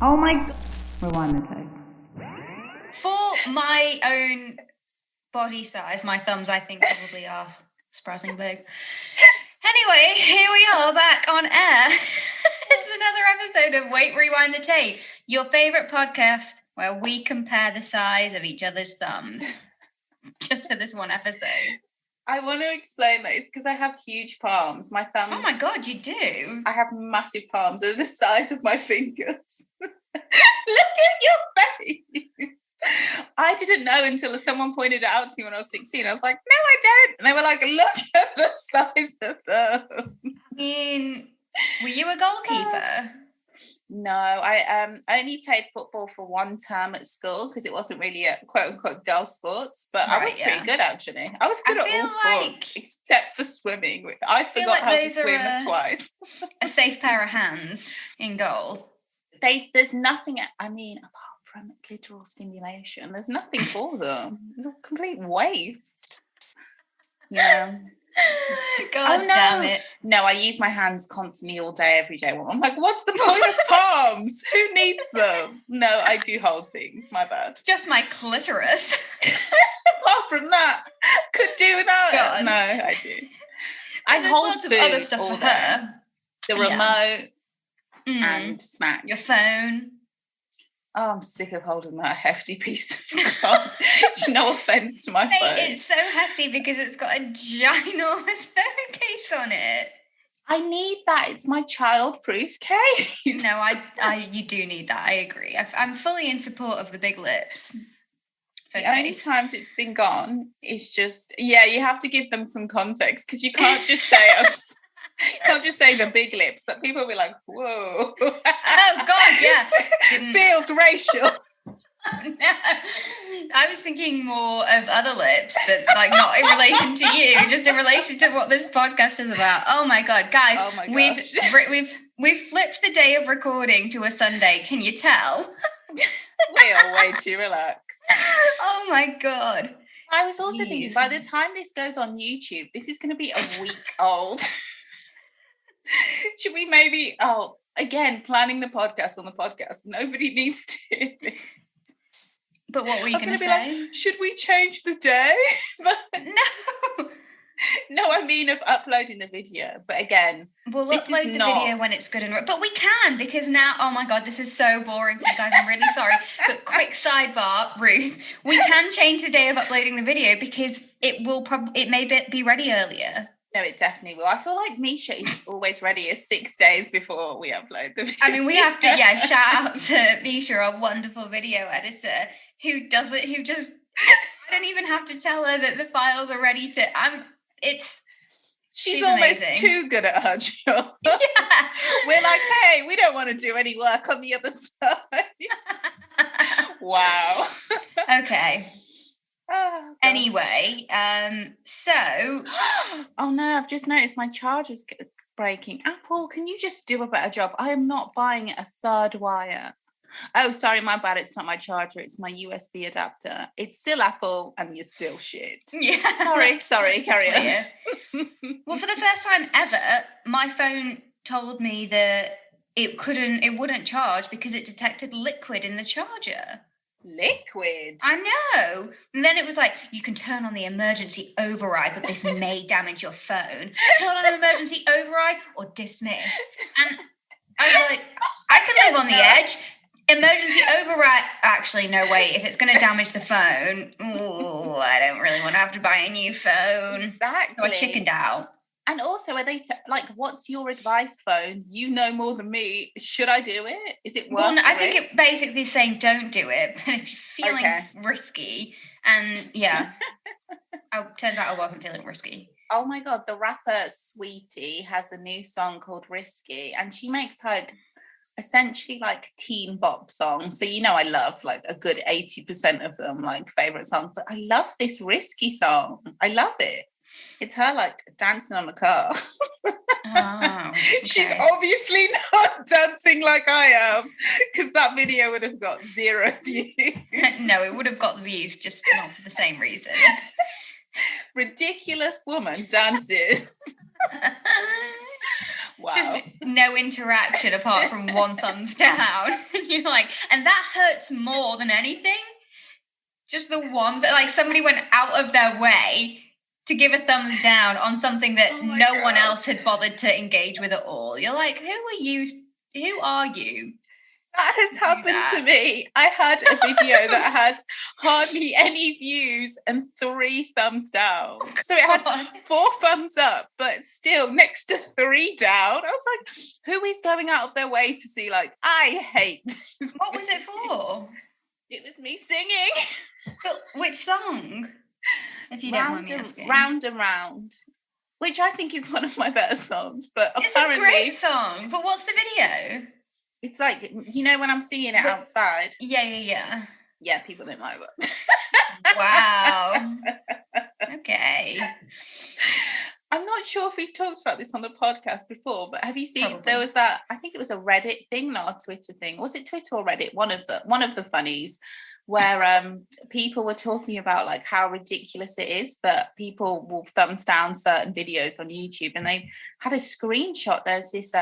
Oh my... Rewind the tape. For my own body size, my thumbs, I think, probably are surprisingly big. Anyway, here we are back on air. It's another episode of Wait, Rewind the Tape, your favourite podcast where we compare the size of each other's thumbs. Just for this one episode. I want to explain this because I have huge palms. My thumbs... Oh my God, you do? I have massive palms. They're the size of my fingers. Look at your face. I didn't know until someone pointed it out to me when I was 16. I was like, no, I don't. And they were like, look at the size of them. I mean, were you a goalkeeper? No, I only played football for one term at school because it wasn't really a quote-unquote girl sports, but I was pretty good, actually. I was good at all sports except for swimming. I forgot how to swim twice. A safe pair of hands in goal. There's nothing, I mean, apart from clitoral stimulation, there's nothing for them. It's a complete waste. Yeah. God damn it. No, I use my hands constantly all day, every day. I'm like, what's the point of palms? Who needs them? No, I do hold things. My bad. Just my clitoris. Apart from that, could do without it. No, I do. I hold lots food of other stuff all for day. her. The remote and snacks. Your phone. Oh, I'm sick of holding that hefty piece of garbage. No offence to my phone. It's so hefty because it's got a ginormous phone case on it. I need that. It's my child-proof case. No, you do need that. I agree. I'm fully in support of the big lips. The only times it's been gone is just, you have to give them some context because you can't just say the big lips that people will be like, whoa. Oh, God, yeah. Feels racial. No, I was thinking more of other lips, but like not in relation to you, just in relation to what this podcast is about. Oh my God, guys, we've flipped the day of recording to a Sunday. Can you tell? We are way too relaxed. Oh my God. I was also thinking, by the time this goes on YouTube, this is going to be a week old. Should we maybe, again, planning the podcast on the podcast. Nobody needs to hear it. But what were you going to say? Like, should we change the day? No, I mean of uploading the video. But again, we'll upload the video when it's good and... But we can, because now, oh my God, this is so boring for you guys. I'm really sorry. But quick sidebar, Ruth, we can change the day of uploading the video because it may be ready earlier. No, it definitely will. I feel like Misha is always ready 6 days before we upload the video. I mean, we have to, shout out to Misha, our wonderful video editor, who does it, who just, I don't even have to tell her that the files are ready to, She's almost amazing. Too good at her job. Yeah. We're like, hey, we don't want to do any work on the other side. Wow. Okay. Oh, anyway, so... Oh no, I've just noticed my charger's breaking. Apple, can you just do a better job? I am not buying a third wire. Oh, sorry, my bad. It's not my charger. It's my USB adapter. It's still Apple and you're still shit. Yeah. Sorry, carry on. Well, for the first time ever, my phone told me that it wouldn't charge because it detected liquid in the charger. Liquid? I know. And then it was like, you can turn on the emergency override, but this may damage your phone. Turn on emergency override or dismiss. And I was like, I could live on the edge. Emergency override. Actually, no, wait. If it's going to damage the phone, I don't really want to have to buy a new phone. Exactly. So I chickened out. And also, are they what's your advice, phone? You know more than me. Should I do it? Is it worth it? Well, I think it basically is saying don't do it. But if you're feeling risky, and turns out I wasn't feeling risky. Oh my God, the rapper Sweetie has a new song called Risky, and she makes essentially teen bop songs. So I love a good 80% of them, favorite songs. But I love this Risky song. I love it. It's her dancing on the car. Oh, okay. She's obviously not dancing like I am, because that video would have got 0 views. No, it would have got the views, just not for the same reason. Ridiculous woman dances. Wow. Just no interaction apart from one thumbs down. You're like, and that hurts more than anything. Just the one that, like, somebody went out of their way to give a thumbs down on something that no one else had bothered to engage with at all. You're like, who are you? Who are you? That has happened to me. I had a video that had hardly any views and 3 thumbs down. So it had 4 thumbs up, but still next to 3 down. I was like, who is going out of their way to see, like, I hate this? What was it for? It was me singing. But which song? If you don't mind me asking. Round and Round, which I think is one of my better songs. But it's apparently, a great song. But what's the video? It's like, you know, when I'm singing it outside. Yeah. Yeah, people don't like it. Wow. Okay. I'm not sure if we've talked about this on the podcast before, but have you seen? Probably. There was that. I think it was a Reddit thing, not a Twitter thing. Was it Twitter or Reddit? One of the funnies where people were talking about like how ridiculous it is that people will thumbs down certain videos on YouTube, and they had a screenshot. There's this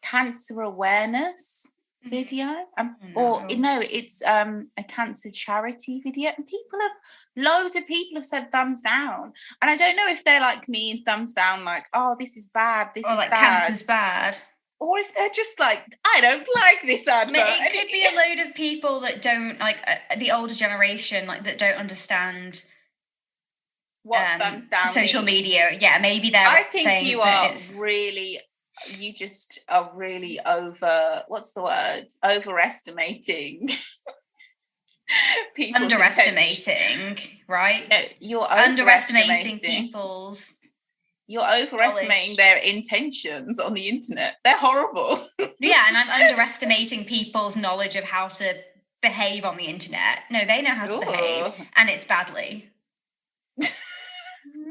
cancer awareness video, it's a cancer charity video, and loads of people have said thumbs down, and I don't know if they're like me and thumbs down like, oh, this is bad, this is like sad, cancer's bad, or if they're just like, I don't like this advert. It could be a load of people that don't like the older generation, like that don't understand what thumbs down social means. Media. Yeah, maybe they're. I think saying you that are really. You just are really overestimating people's underestimating, right? No, you're underestimating people's. You're overestimating their intentions on the internet. They're horrible. Yeah, and I'm underestimating people's knowledge of how to behave on the internet. No, they know how to behave, and it's badly.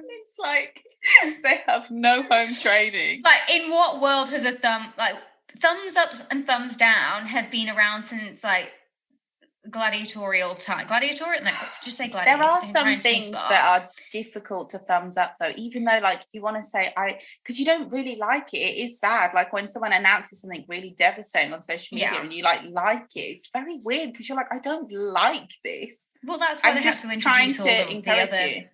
It's like they have no home training. Like, in what world has thumbs ups and thumbs down have been around since like gladiatorial time? Gladiatorial? No, just say gladiator. There are some things that are difficult to thumbs up though, even though like you want to say because you don't really like it. It is sad. Like when someone announces something really devastating on social media and you like it, it's very weird because you're like, I don't like this. Well, that's why I'm they just have to trying introduce to encourage you.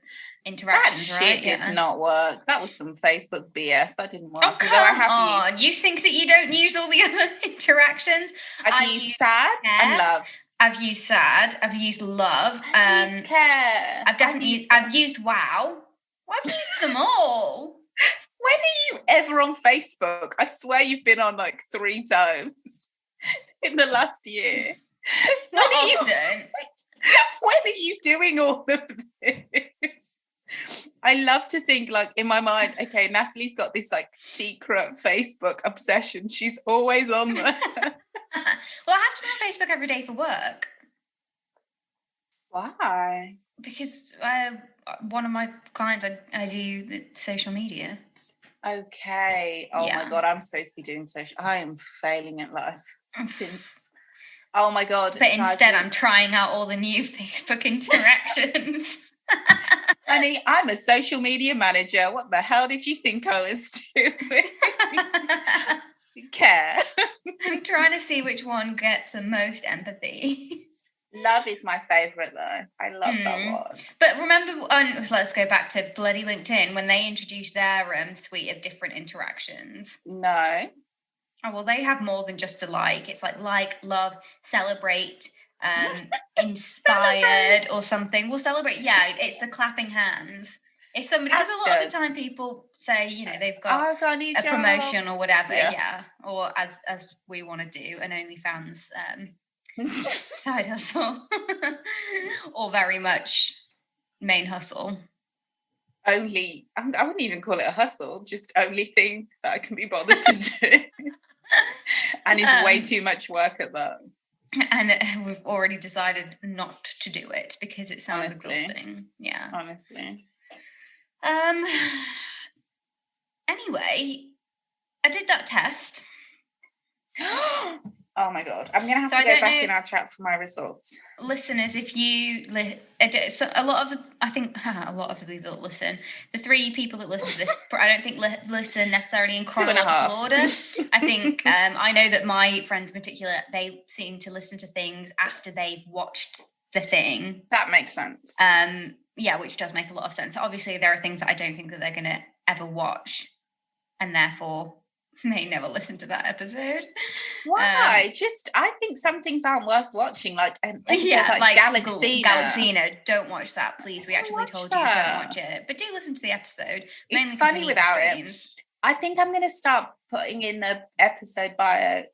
Interactions, that right? shit did not work. That was some Facebook BS. That didn't work. Oh, come on. You think that you don't use all the other interactions? I've used sad and love. I've used sad. I've used love. I've used care. I've used wow. Well, I've used them all. When are you ever on Facebook? I swear you've been on like 3 times in the last year. Not often. When are you doing all of this? I love to think like in my mind, okay, Natalie's got this like secret Facebook obsession. She's always on there. Well, I have to be on Facebook every day for work. Why? Because one of my clients, I do the social media. Okay. Oh my God, I'm supposed to be doing social. I am failing at life since. Oh my God. But instead, I'm trying out all the new Facebook interactions. Honey, I'm a social media manager. What the hell did you think I was doing? Care. I'm trying to see which one gets the most empathy. Love is my favourite though. I love that one. But remember, let's go back to bloody LinkedIn when they introduced their suite of different interactions. No. Oh, well, they have more than just a like. It's like, love, celebrate, inspired or something. We'll celebrate. Yeah, it's the clapping hands. If somebody, because a lot of the time people say, you know, they've got a promotion or whatever, or as we want to do, an OnlyFans side hustle, or very much main hustle. I wouldn't even call it a hustle, just only thing that I can be bothered to do. And it's way too much work at that. And we've already decided not to do it because it sounds exhausting. Yeah. Honestly. Anyway, I did that test. Oh my God. I'm going to have So to I go don't back know- in our chat for my results. Listeners, if you so a lot of the, I think a lot of the people that listen, the 3 people that listen to this, I don't think listen necessarily in 2.5. chronological order. I think I know that my friends in particular, they seem to listen to things after they've watched the thing. That makes sense. Yeah, which does make a lot of sense. Obviously, there are things that I don't think that they're going to ever watch, and therefore may never listen to that episode. Why? I think some things aren't worth watching, like an episode like Galaxina. Galaxina, don't watch that, please. We actually told you don't watch it, but do listen to the episode. It's funny without it. I think I'm going to start putting in the episode bio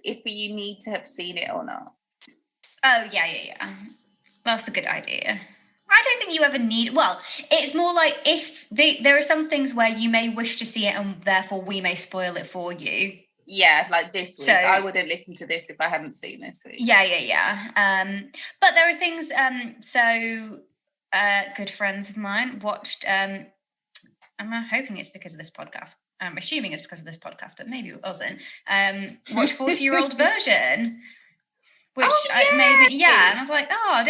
if you need to have seen it or not. Oh yeah. That's a good idea. I don't think you ever need. Well, it's more like if there are some things where you may wish to see it, and therefore we may spoil it for you. Yeah, like this week. So, I wouldn't listen to this if I hadn't seen this week. Yeah. But there are things. Good friends of mine watched. I'm hoping it's because of this podcast. I'm assuming it's because of this podcast, but maybe it wasn't. Watched 40-year-old version. Which maybe, and I was like, I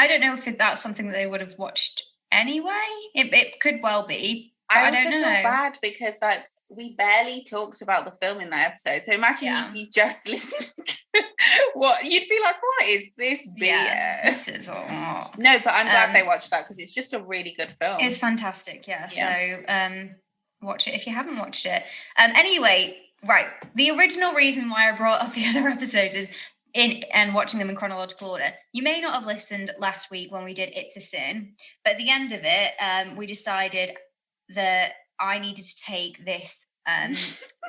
don't know if that's something that they would have watched anyway. It could well be. I don't know. feel bad because like we barely talked about the film in that episode. So imagine if you just listened to what you'd be like, what is this BS? Yeah, this is No, but I'm glad they watched that because it's just a really good film. It's fantastic, yeah. So watch it if you haven't watched it. Anyway, right. The original reason why I brought up the other episodes is and watching them in chronological order. You may not have listened last week when we did It's a Sin, but at the end of it, we decided that I needed to take this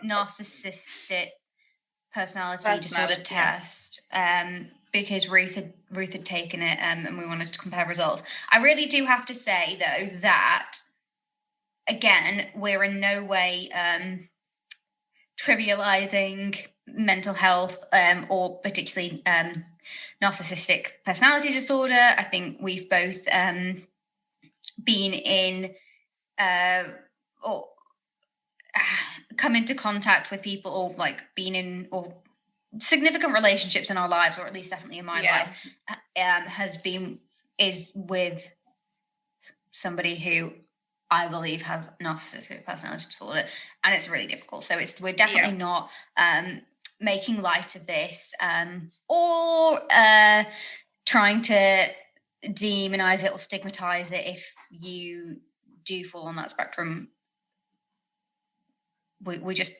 narcissistic personality disorder test because Ruth had taken it and we wanted to compare results. I really do have to say, though, that, again, we're in no way trivializing mental health or particularly narcissistic personality disorder. I think we've both been in or come into contact with people or like been in or significant relationships in our lives, or at least definitely in my life, is with somebody who I believe has narcissistic personality disorder, and it's really difficult. So we're definitely not making light of this or trying to demonize it or stigmatize it if you do fall on that spectrum. We just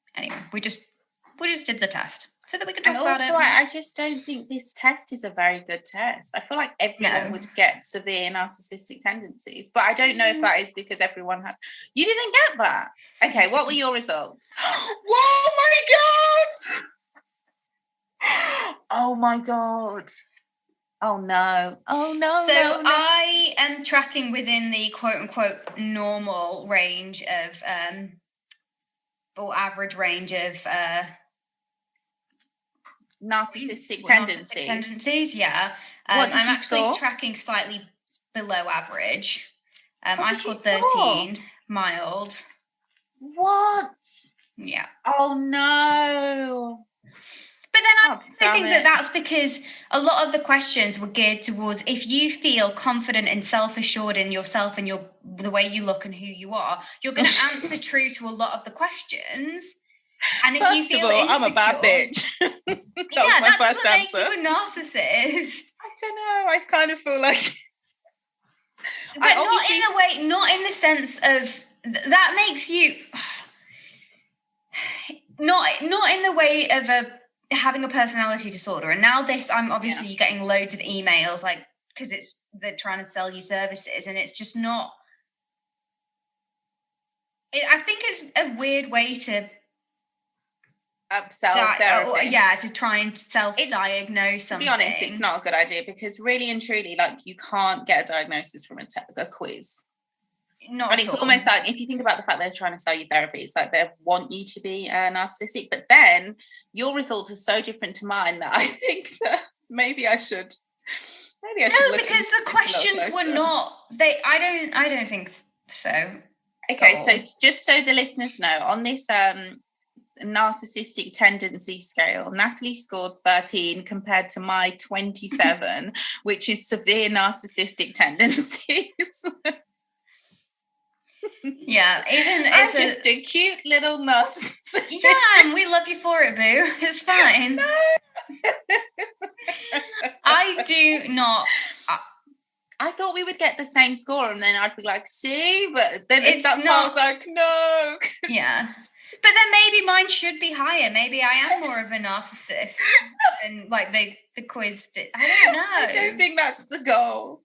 did the test so that we could talk about it. And also, I just don't think this test is a very good test. I feel like everyone would get severe narcissistic tendencies, but I don't know if that is because everyone has. You didn't get that. Okay, what were your results? Whoa, my God! Oh my God. Oh no. So I am tracking within the quote unquote normal range of or average range of narcissistic tendencies. Yeah. What did I'm you actually score? tracking slightly below average. I scored 13, mild. What? Yeah. Oh no. But then I think that's because a lot of the questions were geared towards if you feel confident and self-assured in yourself and the way you look and who you are, you're going to answer true to a lot of the questions. And if you feel insecure, I'm a bad bitch. that doesn't make you a narcissist. I don't know. I kind of feel like, but not in the sense of that makes you not in the way of having a personality disorder. And now I'm obviously you're getting loads of emails like because they're trying to sell you services, and it's just not. I think it's a weird way to self-therapy. To try and self-diagnose something. To be honest, it's not a good idea because really and truly, like you can't get a diagnosis from a quiz. And it's almost like if you think about the fact they're trying to sell you therapy, it's like they want you to be narcissistic, but then your results are so different to mine that I think that maybe I should. No, because the questions were not. I don't think so. Okay, so just so the listeners know, on this narcissistic tendency scale, Natalie scored 13 compared to my 27, which is severe narcissistic tendencies. Yeah, even I'm as just a cute little narcissist. yeah, and we love you for it, boo. It's fine. I do not. I thought we would get the same score, and then I'd be like, see, but then It's that's why I was like, no. Yeah. But then maybe mine should be higher. Maybe I am more of a narcissist than like the quiz did. I don't know. I don't think that's the goal.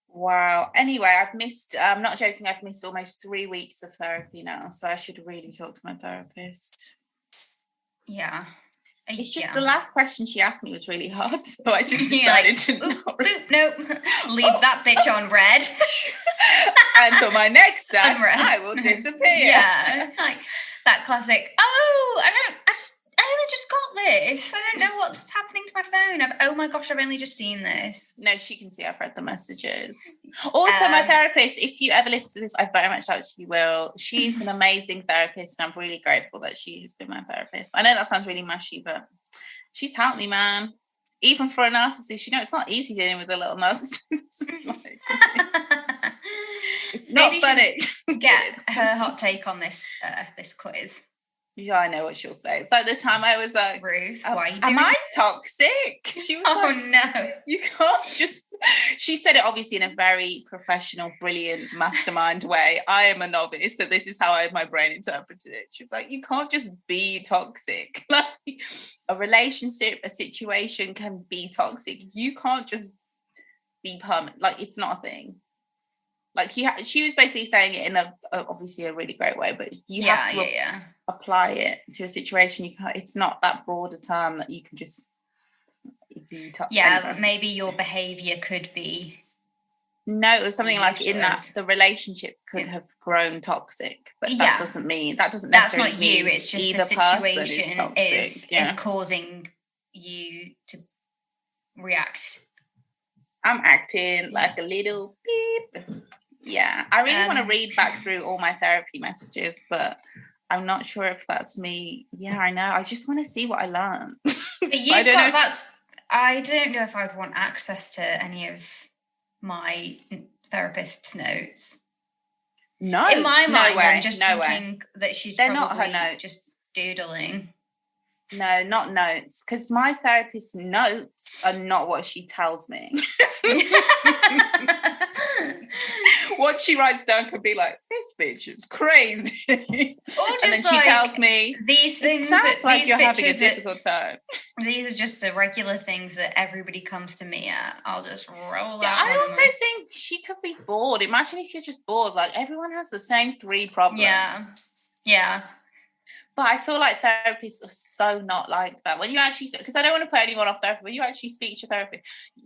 Wow. Anyway, I've missed, I'm not joking, I've missed almost 3 weeks of therapy now, so I should really talk to my therapist. Yeah. It's just the last question she asked me was really hard, so I just decided to not respond. Nope. Leave that bitch on red. And for my next act, I will disappear. Yeah, like that classic. Oh, I only just got this. I don't know what's happening to my phone. Oh my gosh, I've only just seen this. No, she can see I've read the messages. Also, my therapist, if you ever listen to this, I very much doubt she will. She's an amazing therapist, and I'm really grateful that she has been my therapist. I know that sounds really mushy, but she's helped me, man. Even for a narcissist, it's not easy dealing with a little narcissist. It's not funny. Get her hot take on this quiz. Yeah, I know what she'll say. It's like the time I was like, Ruth, why are you doing am I toxic? She was like, no. You can't just... She said it obviously in a very professional, brilliant, mastermind way. I am a novice, so this is how my brain interpreted it. She was like, you can't just be toxic. Like, a relationship, a situation can be toxic. You can't just be permanent. Like, it's not a thing. Like, she was basically saying it in obviously a really great way, but you have to apply it to a situation. It's not that broad a term that you can just be toxic. Yeah, anyway. Maybe your behavior could be. No, it was something like in that the relationship could have grown toxic, but that doesn't necessarily that's not you. mean It's just either the situation is causing you to react. I'm acting like a little beep. Yeah, I really want to read back through all my therapy messages, but I'm not sure if that's me. Yeah, I know. I just want to see what I learned. I don't know if I'd want access to any of my therapist's notes. No, in my mind, way, I'm just thinking that They're probably not her notes. Just doodling. No, not notes, because my therapist's notes are not what she tells me. What she writes down could be like, this bitch is crazy. Or just and then she tells me, these things. It sounds like you're having a difficult time. These are just the regular things that everybody comes to me at. I'll just roll out. I also think she could be bored. Imagine if you're just bored. Like, everyone has the same 3 problems. Yeah. But I feel like therapists are so not like that. When you actually, because I don't want to put anyone off therapy, when you actually speak to your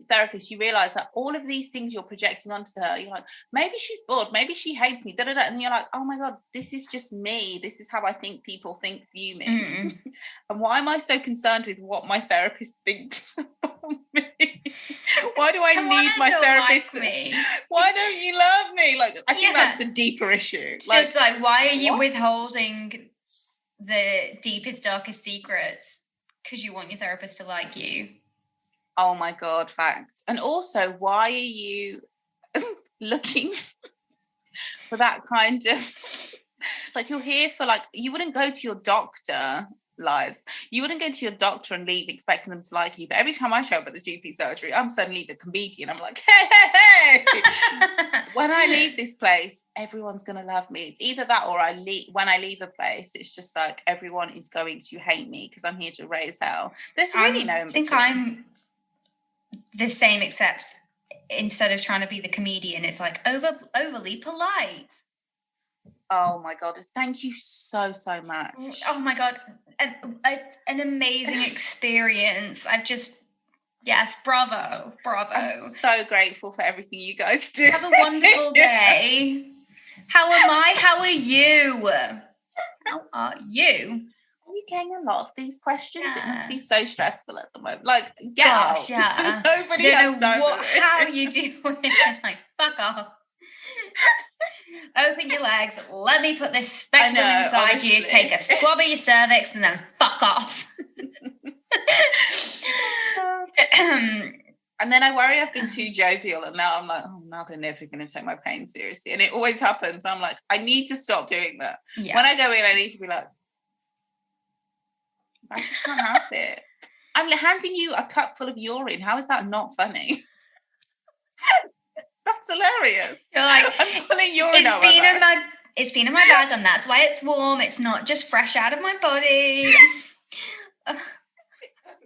therapist, you realise that all of these things you're projecting onto her, you're like, maybe she's bored, maybe she hates me, and then you're like, oh my God, this is just me. This is how I think people view me. Mm-hmm. And why am I so concerned with what my therapist thinks about me? Why do I need my therapist? Like why don't you love me? Like, I think that's the deeper issue. It's just like, why are you withholding the deepest, darkest secrets because you want your therapist to like you? Oh my God, facts. And also, why are you looking for that kind of, like, you're here for, like, you wouldn't go to your doctor, lies. You wouldn't go to your doctor and leave expecting them to like you. But every time I show up at the GP surgery, I'm suddenly the comedian. I'm like, hey. When I leave this place, everyone's going to love me. It's either that or when I leave a place, it's just like everyone is going to hate me because I'm here to raise hell. There's really no in between. I think I'm the same, except instead of trying to be the comedian, it's like overly polite. Oh my God, thank you so much. Oh my God, it's an amazing experience. Bravo. I'm so grateful for everything you guys do. Have a wonderful day. How am I? How are you? How are you? Are you getting a lot of these questions? Yeah. It must be so stressful at the moment. Like, get out. Yeah. Nobody has time for it. How are you doing? Like, fuck off. Open your legs. Let me put this speculum inside honestly. you. Take a swab of your cervix and then fuck off. And then I worry I've been too jovial, and now I'm like, oh, now they're never going to take my pain seriously. And it always happens. I'm like, I need to stop doing that. Yeah. When I go in, I need to be like, I just can't have it. I'm handing you a cup full of urine. How is that not funny? That's hilarious. You're like, I'm pulling urine out my bag. It's been in my bag, and that's why it's warm. It's not just fresh out of my body.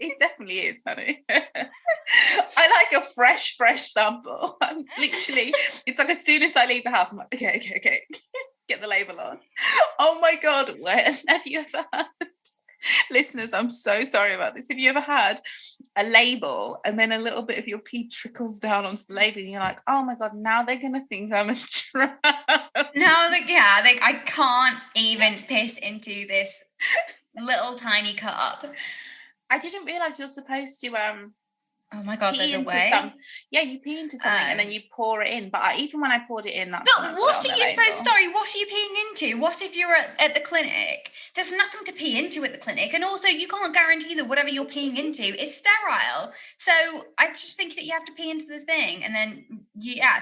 It definitely is, honey. I like a fresh sample. I'm literally, it's like as soon as I leave the house, I'm like, okay. Get the label on. Oh my God, when have you ever had, listeners, I'm so sorry about this. Have you ever had a label and then a little bit of your pee trickles down onto the label and you're like, oh my God, now they're going to think I'm a tramp. I can't even piss into this little tiny cup. I didn't realise you're supposed to oh my God, pee there's a into way. you pee into something and then you pour it in. But even when I poured it in, that's but what are you supposed? Sorry, what are you peeing into? What if you're at the clinic? There's nothing to pee into at the clinic, and also you can't guarantee that whatever you're peeing into is sterile. So I just think that you have to pee into the thing, and then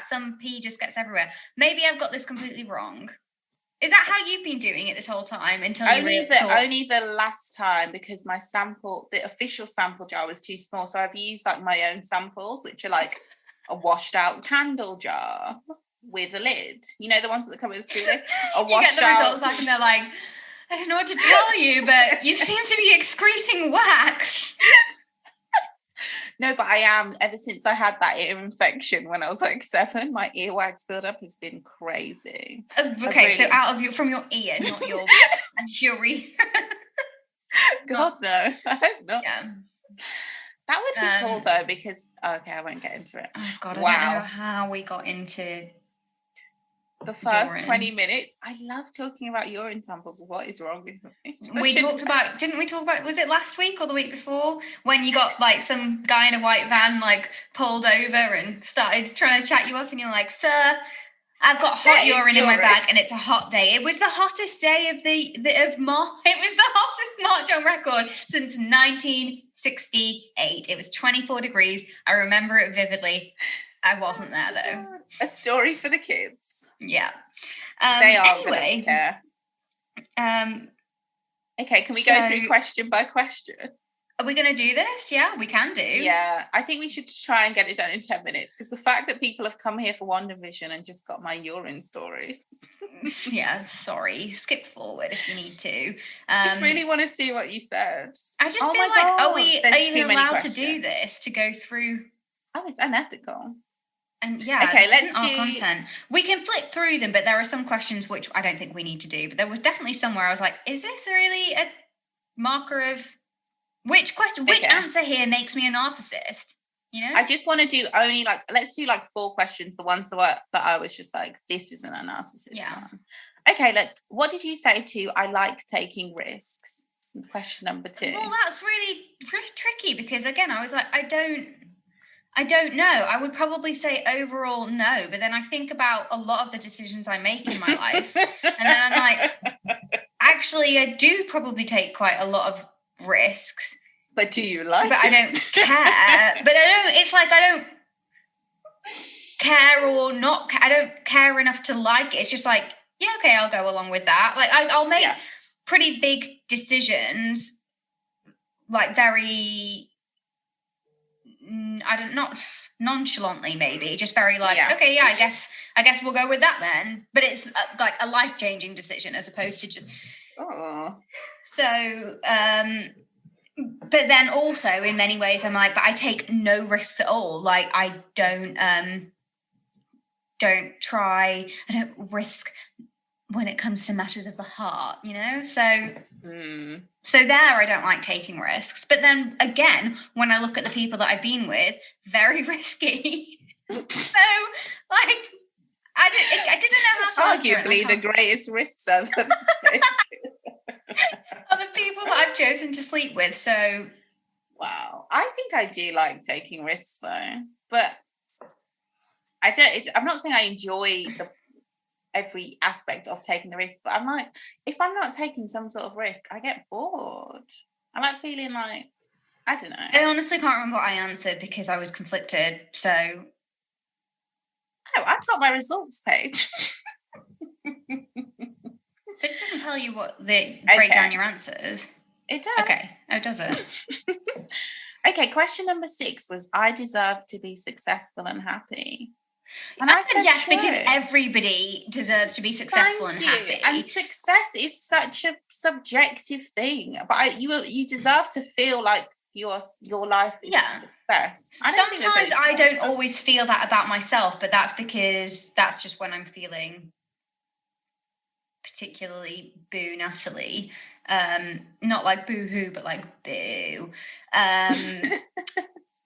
some pee just gets everywhere. Maybe I've got this completely wrong. Is that how you've been doing it this whole time until only the last time, because my sample, the official sample jar was too small, so I've used like my own samples, which are like a washed out candle jar with a lid. You know, the ones that come with a screw lid. You get the results back and they're like, I don't know what to tell you, but you seem to be excreting wax. No, but I am. Ever since I had that ear infection when I was like 7, my earwax buildup has been crazy. Okay, so from your ear, not your urine. God, no, I hope not. Yeah. That would be cool though, because okay, I won't get into it. Oh God, I don't know how we got into the first 20 minutes. I love talking about urine samples. What is wrong with me? Didn't we talk about, was it last week or the week before, when you got like some guy in a white van like pulled over and started trying to chat you up, and you're like, sir, I've got hot urine in my bag and it's a hot day. It was the hottest day of March. It was the hottest March on record since 1968. It was 24 degrees. I remember it vividly. I wasn't there though. A story for the kids. Yeah. They are anyway. Care. Okay, can we go through question by question? Are we going to do this? Yeah, we can do. Yeah, I think we should try and get it done in 10 minutes, because the fact that people have come here for WandaVision and just got my urine stories. Yeah, sorry. Skip forward if you need to. Just really want to see what you said. I just feel like, are we even allowed to do this, to go through? Oh, it's unethical. And yeah, okay, let's do our content. We can flip through them, but there are some questions which I don't think we need to do. But there was definitely somewhere I was like, is this really a marker of which question? Which answer here makes me a narcissist? You know, I just want to do only let's do 4 questions. The ones that I was just like, this isn't a narcissist one. Okay, what did you say to I like taking risks? Question number 2. Well, that's really tricky, because again, I was like, I don't know. I would probably say overall no, but then I think about a lot of the decisions I make in my life, and then I'm like, actually, I do probably take quite a lot of risks. But do you like it? But I don't care. But it's like I don't care or not. I don't care enough to like it. It's just like, yeah, okay, I'll go along with that. Like I'll make pretty big decisions, like very... not nonchalantly, maybe just very okay, yeah, I guess we'll go with that then. But it's like a life-changing decision as opposed to just so but then also in many ways I'm like, but I take no risks at all. Like I don't risk when it comes to matters of the heart, you know? So there I don't like taking risks. But then again, when I look at the people that I've been with, very risky. So like I didn't know how to arguably the greatest risks I've ever taken are the people that I've chosen to sleep with. So wow, I think I do like taking risks though, but I'm not saying I enjoy every aspect of taking the risk, but I'm like, if I'm not taking some sort of risk, I get bored. I like feeling like, I don't know. I honestly can't remember what I answered because I was conflicted. So, Oh, I've got my results page. but it doesn't tell you what break down your answers. It does. Okay. Oh, does it? Okay, question number 6 was, I deserve to be successful and happy. And I said yes, true. because everybody deserves to be successful and happy. And success is such a subjective thing. But you deserve to feel like your life is a success. Sometimes I don't always feel that about myself, but that's because that's just when I'm feeling particularly boo Natalie. Not like boo-hoo, but like boo.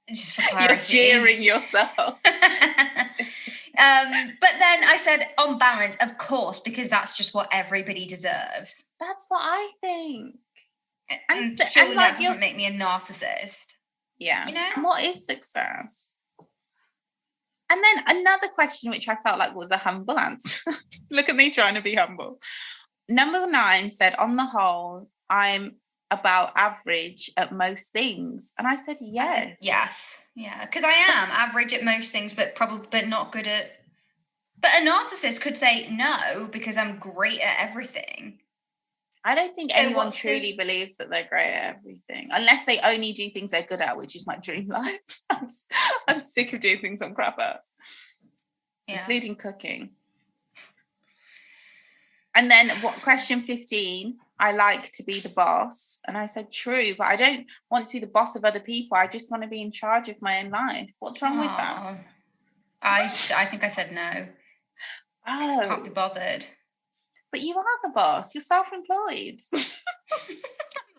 Just for clarity. You're cheering yourself. But then I said, on balance, of course, because that's just what everybody deserves. That's what I think. And surely that doesn't make me a narcissist. Yeah. You know? And what is success? And then another question, which I felt like was a humble answer. Look at me trying to be humble. Number 9 said, on the whole, I'm about average at most things. And I said yes. Yes. Yeah. Because I am average at most things, but not good at. But a narcissist could say no because I'm great at everything. I don't think anyone truly believes that they're great at everything, unless they only do things they're good at, which is my dream life. I'm sick of doing things I'm crap at, including cooking. And then question 15, I like to be the boss. And I said, true, but I don't want to be the boss of other people. I just want to be in charge of my own life. What's wrong with that? I think I said no. Oh. Can't be bothered. But you are the boss. You're self-employed.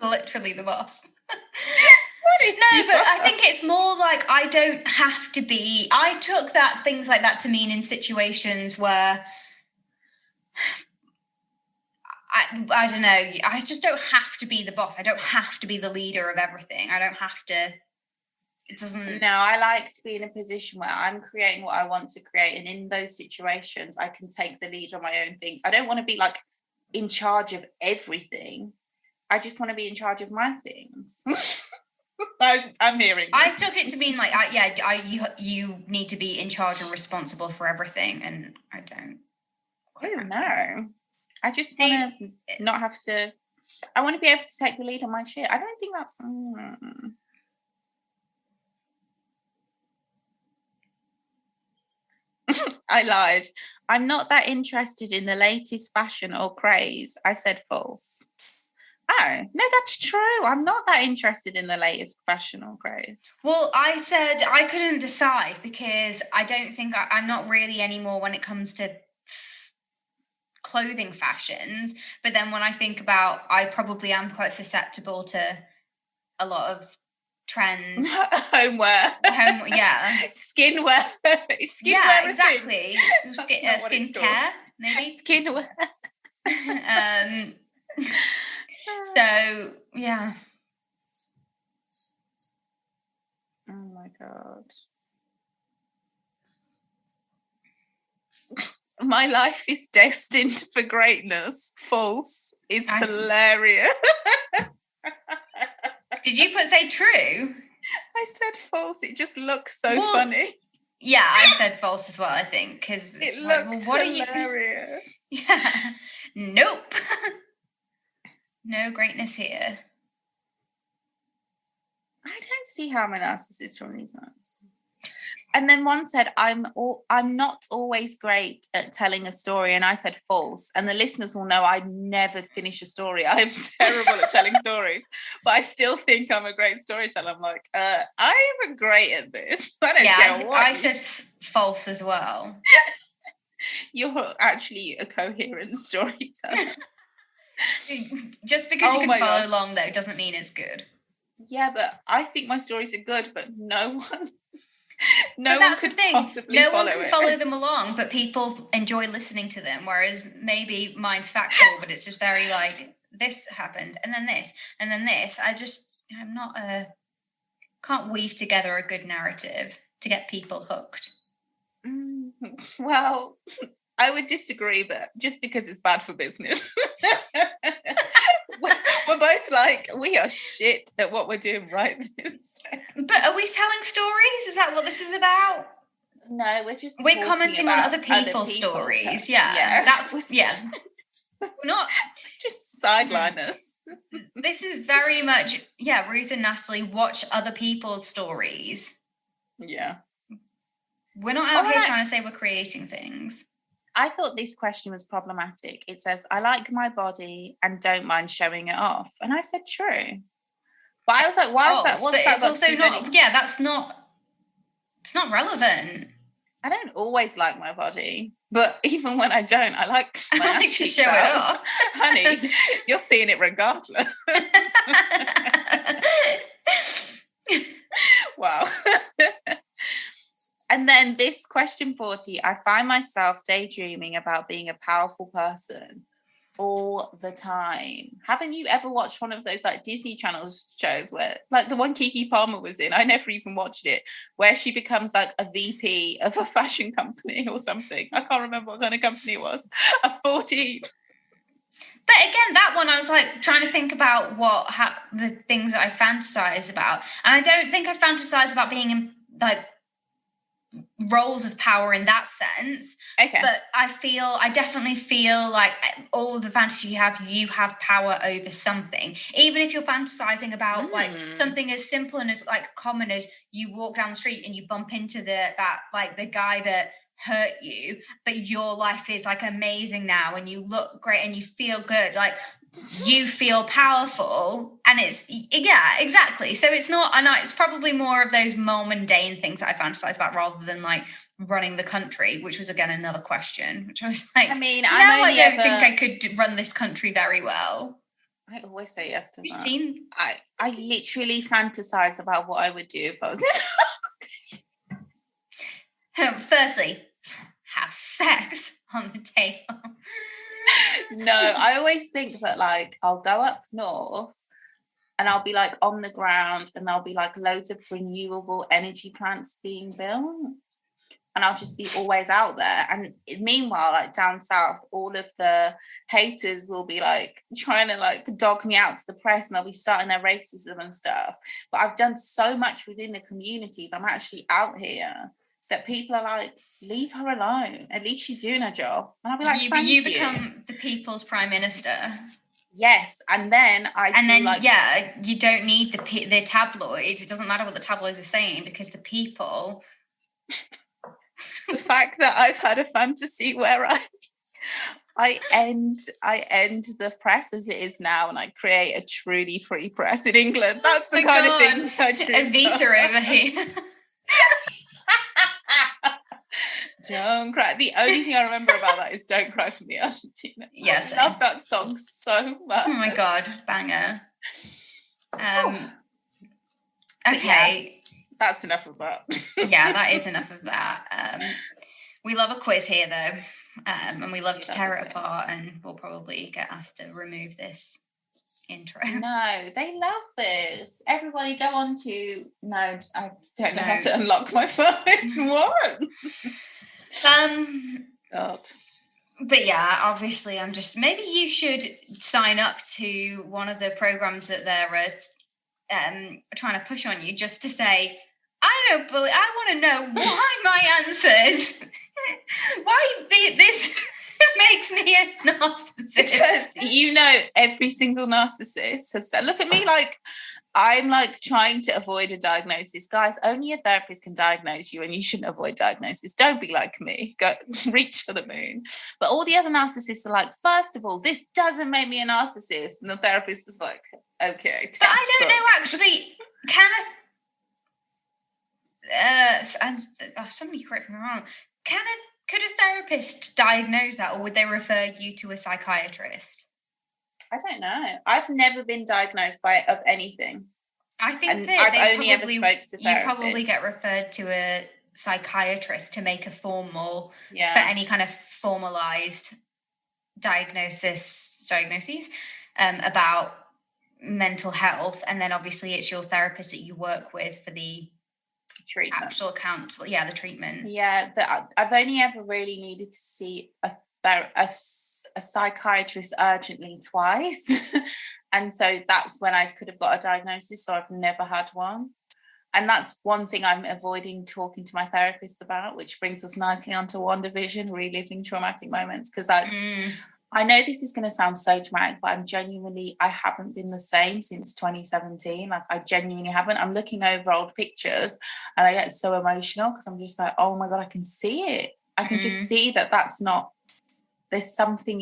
Literally the boss. No, but I think it's more like I don't have to be. I took things like that to mean in situations where I don't know. I just don't have to be the boss. I don't have to be the leader of everything. I don't have to. It doesn't. No, I like to be in a position where I'm creating what I want to create. And in those situations, I can take the lead on my own things. I don't want to be like in charge of everything. I just want to be in charge of my things. I'm hearing this. I took it to mean like, you need to be in charge and responsible for everything. And I don't. I don't know. I just want to not have to. I want to be able to take the lead on my shit. I don't think that's. I lied. I'm not that interested in the latest fashion or craze. I said false. Oh, no, that's true. I'm not that interested in the latest fashion or craze. Well, I said I couldn't decide because I don't think I'm not really anymore when it comes to clothing fashions. But then when I think about, I probably am quite susceptible to a lot of trends. Homewear. Yeah. Skinwear. Yeah, exactly. Skincare, maybe. Skinwear. So, yeah. Oh my God. My life is destined for greatness. False. It's hilarious. Did you say true? I said false. It just looks so funny. Yeah, I said false as well, I think, because it looks hilarious. Yeah. Nope. No greatness here. I don't see how I'm a narcissist from these answers. And then one said, I'm not always great at telling a story. And I said false. And the listeners will know I never finish a story. I'm terrible at telling stories, but I still think I'm a great storyteller. I'm like, I am great at this. I don't care what. I said false as well. You're actually a coherent storyteller. Just because you can follow along, though, doesn't mean it's good. Yeah, but I think my stories are good, but no one could possibly follow it. No one can follow them along, but people enjoy listening to them, whereas maybe mine's factual, but it's just very like, this happened, and then this, and then this. Can't weave together a good narrative to get people hooked. Well, I would disagree, but just because it's bad for business. We're both like, we are shit at what we're doing right this second. But are we telling stories? Is that what this is about? No, we're commenting on other people's stories. Yeah. We're not just sideline us. This is very much, Ruth and Natalie watch other people's stories. Yeah. We're not out here trying to say we're creating things. I thought this question was problematic. It says, I like my body and don't mind showing it off. And I said, true. But I was like, why is that? What's that? It's also not, that's not, it's not relevant. I don't always like my body, but even when I don't, I like my I like to show it off. Honey, you're seeing it regardless. Wow. And then this question 40, I find myself daydreaming about being a powerful person all the time. Haven't you ever watched one of those like Disney Channel shows where like the one Keke Palmer was in? I never even watched it, where she becomes like a VP of a fashion company or something. I can't remember what kind of company it was. At 14. But again, that one, I was like trying to think about the things that I fantasize about. And I don't think I fantasize about being in like roles of power in that sense. Okay. But I definitely feel like all the fantasy you have power over something. Even if you're fantasizing about like something as simple and as like common as you walk down the street and you bump into the guy that hurt you, but your life is like amazing now and you look great and you feel good, like you feel powerful. And it's exactly, so it's not, and it's probably more of those more mundane things that I fantasize about rather than like running the country, which was again another question, which I was like, I mean, I don't think I could run this country very well. I always say yes to that. You've seen I literally fantasize about what I would do if I was firstly, have sex on the table. No, I always think that like I'll go up north and I'll be like on the ground and there'll be like loads of renewable energy plants being built and I'll just be always out there. And meanwhile, like down south, all of the haters will be like trying to like dog me out to the press and they'll be starting their racism and stuff. But I've done so much within the communities. I'm actually out here that people are like, leave her alone. At least she's doing her job. And I'll be like, you become the people's prime minister. Yes, and then you don't need the tabloids. It doesn't matter what the tabloids are saying because the people. The fact that I've had a fantasy where I end the press as it is now, and I create a truly free press in England. That's the kind of thing I dream. Evita over here. Don't cry. The only thing I remember about that is "Don't Cry for Me, Argentina." Yes, I love that song so much. Oh my god, banger. Okay, that's enough of that. Yeah, that is enough of that. We love a quiz here, though, and we love to tear it apart. And we'll probably get asked to remove this intro. No, they love this. Everybody go on to... No, I don't know how to unlock my phone. What? God. But yeah, obviously maybe you should sign up to one of the programs that they're trying to push on you just to say, I want to know why my answers, why this makes me a narcissist. Because every single narcissist has said, look at me, like I'm like trying to avoid a diagnosis. Guys, only a therapist can diagnose you and you shouldn't avoid diagnosis. Don't be like me. Go reach for the moon. But all the other narcissists are like, first of all, this doesn't make me a narcissist. And the therapist is like, okay. But I don't know, actually, somebody correct me wrong. Could a therapist diagnose that, or would they refer you to a psychiatrist? I don't know. I've never been diagnosed of anything. I think you probably get referred to a psychiatrist to make a formal for any kind of formalized diagnoses about mental health, and then obviously it's your therapist that you work with for the treatment. actual counsel. Yeah, the treatment. Yeah, I've only ever really needed to see a psychiatrist urgently twice. And so that's when I could have got a diagnosis. So I've never had one. And that's one thing I'm avoiding talking to my therapist about, which brings us nicely onto WandaVision, reliving traumatic moments. Because I know this is going to sound so dramatic, but I haven't been the same since 2017. Like, I genuinely haven't. I'm looking over old pictures and I get so emotional because I'm just like, oh my God, I can see it. I can just see that that's not, there's something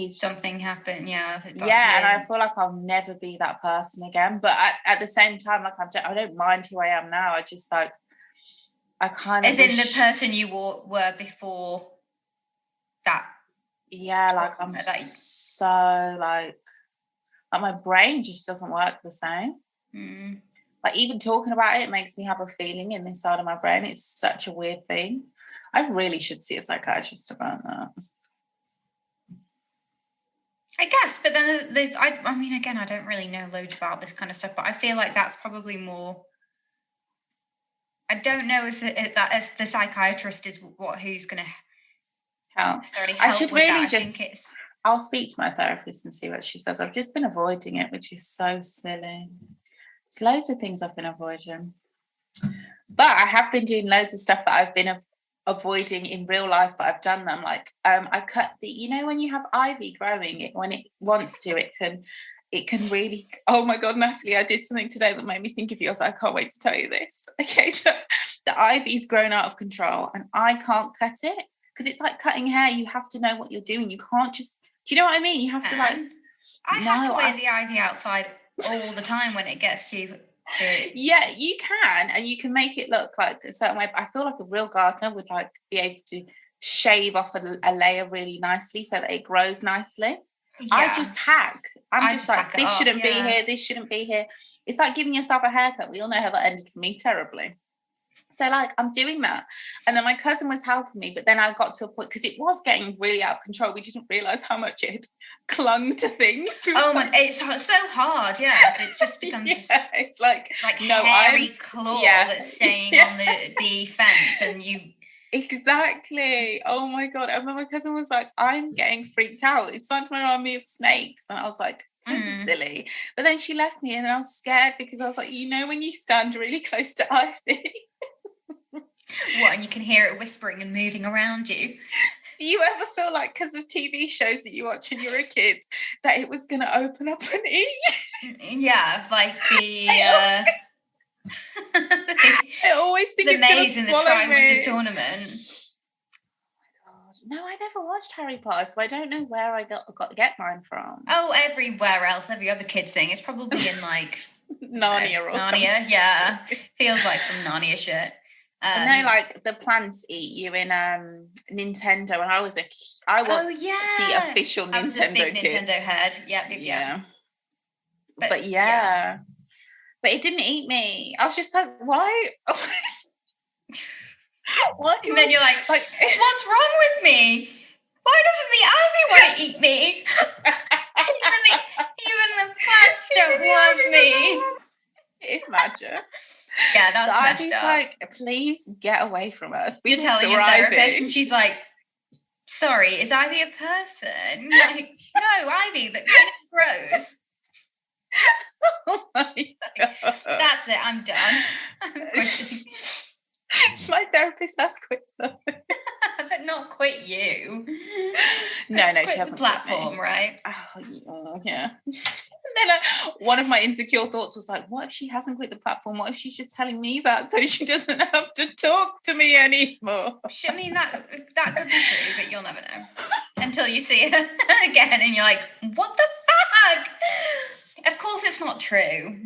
happened. Yeah. Yeah. And I feel like I'll never be that person again. But at the same time, like, I don't mind who I am now. I just like, I kind of in the person you were before that. Yeah, like I'm so like my brain just doesn't work the same. Like, even talking about it makes me have a feeling in this side of my brain. It's such a weird thing. I really should see a psychiatrist about that. I guess, but then I mean, again, I don't really know loads about this kind of stuff, but I feel like that's probably more. I don't know if that as the psychiatrist is who's going to help. I should really just. I'll speak to my therapist and see what she says. I've just been avoiding it, which is so silly. It's loads of things I've been avoiding, but I have been doing loads of stuff that I've been avoiding in real life, but I've done them. Like, I cut when you have ivy growing, when it wants to, it can really. Oh my God, Natalie, I did something today that made me think of you. I was like, I can't wait to tell you this. Okay, so the ivy's grown out of control and I can't cut it because it's like cutting hair. You have to know what you're doing. You can't just. Do you know what I mean? You have to like. I have to clear the ivy outside all the time when it gets too. Yeah, you can, and you can make it look like a certain way. But I feel like a real gardener would like be able to shave off a layer really nicely so that it grows nicely. Yeah. I just hack. I'm just like, this shouldn't be here. This shouldn't be here. It's like giving yourself a haircut. We all know how that ended for me terribly. So like, I'm doing that. And then my cousin was helping me, but then I got to a point because it was getting really out of control. We didn't realise how much it had clung to things. Oh my, it's so hard, yeah. It just becomes it's like no hairy claw that's staying on the fence and you. Exactly. Oh my God. And my cousin was like, I'm getting freaked out. It's starting to remind me of snakes. And I was like, don't be silly. But then she left me and I was scared because I was like, when you stand really close to ivy. What, and you can hear it whispering and moving around you? Do you ever feel like, because of TV shows that you watch when you're a kid, that it was going to open up and eat? Yeah, like the... I always think the it's going maze to in the swallow Triwinter me. Tournament. No, I never watched Harry Potter, so I don't know where I got to get mine from. Oh, everywhere else, every other kid's thing. It's probably in like... Narnia or something. Narnia, yeah. Feels like some Narnia shit. No, like the plants eat you in Nintendo, and I was the official Nintendo I was a big kid. Nintendo head. Yeah. But but it didn't eat me. I was just like, why? What? And then you're like, what's wrong with me? Why doesn't the ivy want to eat me? even the plants don't love me. Imagine. Yeah, that's messed up. Like, please get away from us. You're telling your therapist, and she's like, sorry, is Ivy a person? Like, no, Ivy that grows. Oh my God. That's it, I'm done. My therapist has quit though. But not quit you. No, she hasn't. The platform, right? Oh, yeah. And then one of my insecure thoughts was like, what if she hasn't quit the platform? What if she's just telling me that so she doesn't have to talk to me anymore? I mean, that could be true, but you'll never know until you see her again and you're like, what the fuck? Of course it's not true.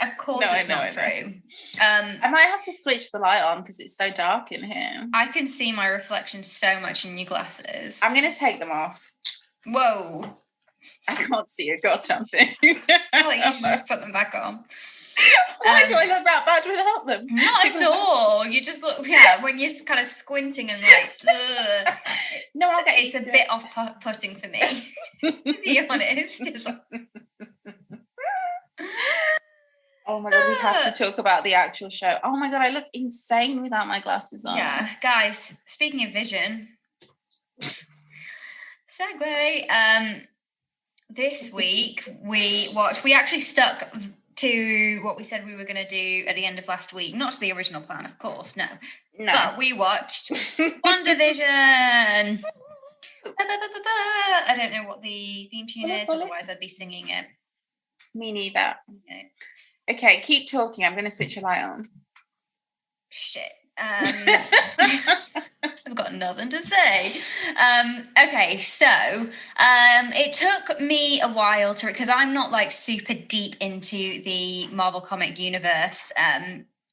Of course it's not true. I might have to switch the light on because it's so dark in here. I can see my reflection so much in your glasses. I'm going to take them off. Whoa. I can't see a goddamn thing. I feel like you should just put them back on. Why do I look that bad without them? Not at all. You just look, when you're kind of squinting and like, ugh. No, I'll get it's a bit off-putting for me, to be honest. Oh my God, we have to talk about the actual show. Oh my God, I look insane without my glasses on. Yeah, guys, speaking of vision, segue. This week we actually stuck to what we said we were going to do at the end of last week. Not to the original plan, of course, no. But we watched WandaVision. I don't know what the theme tune is, otherwise I'd be singing it. Me neither. Okay, keep talking. I'm going to switch a light on. Shit. I've got nothing to say. Okay, so it took me a while to, because I'm not like super deep into the Marvel comic universe.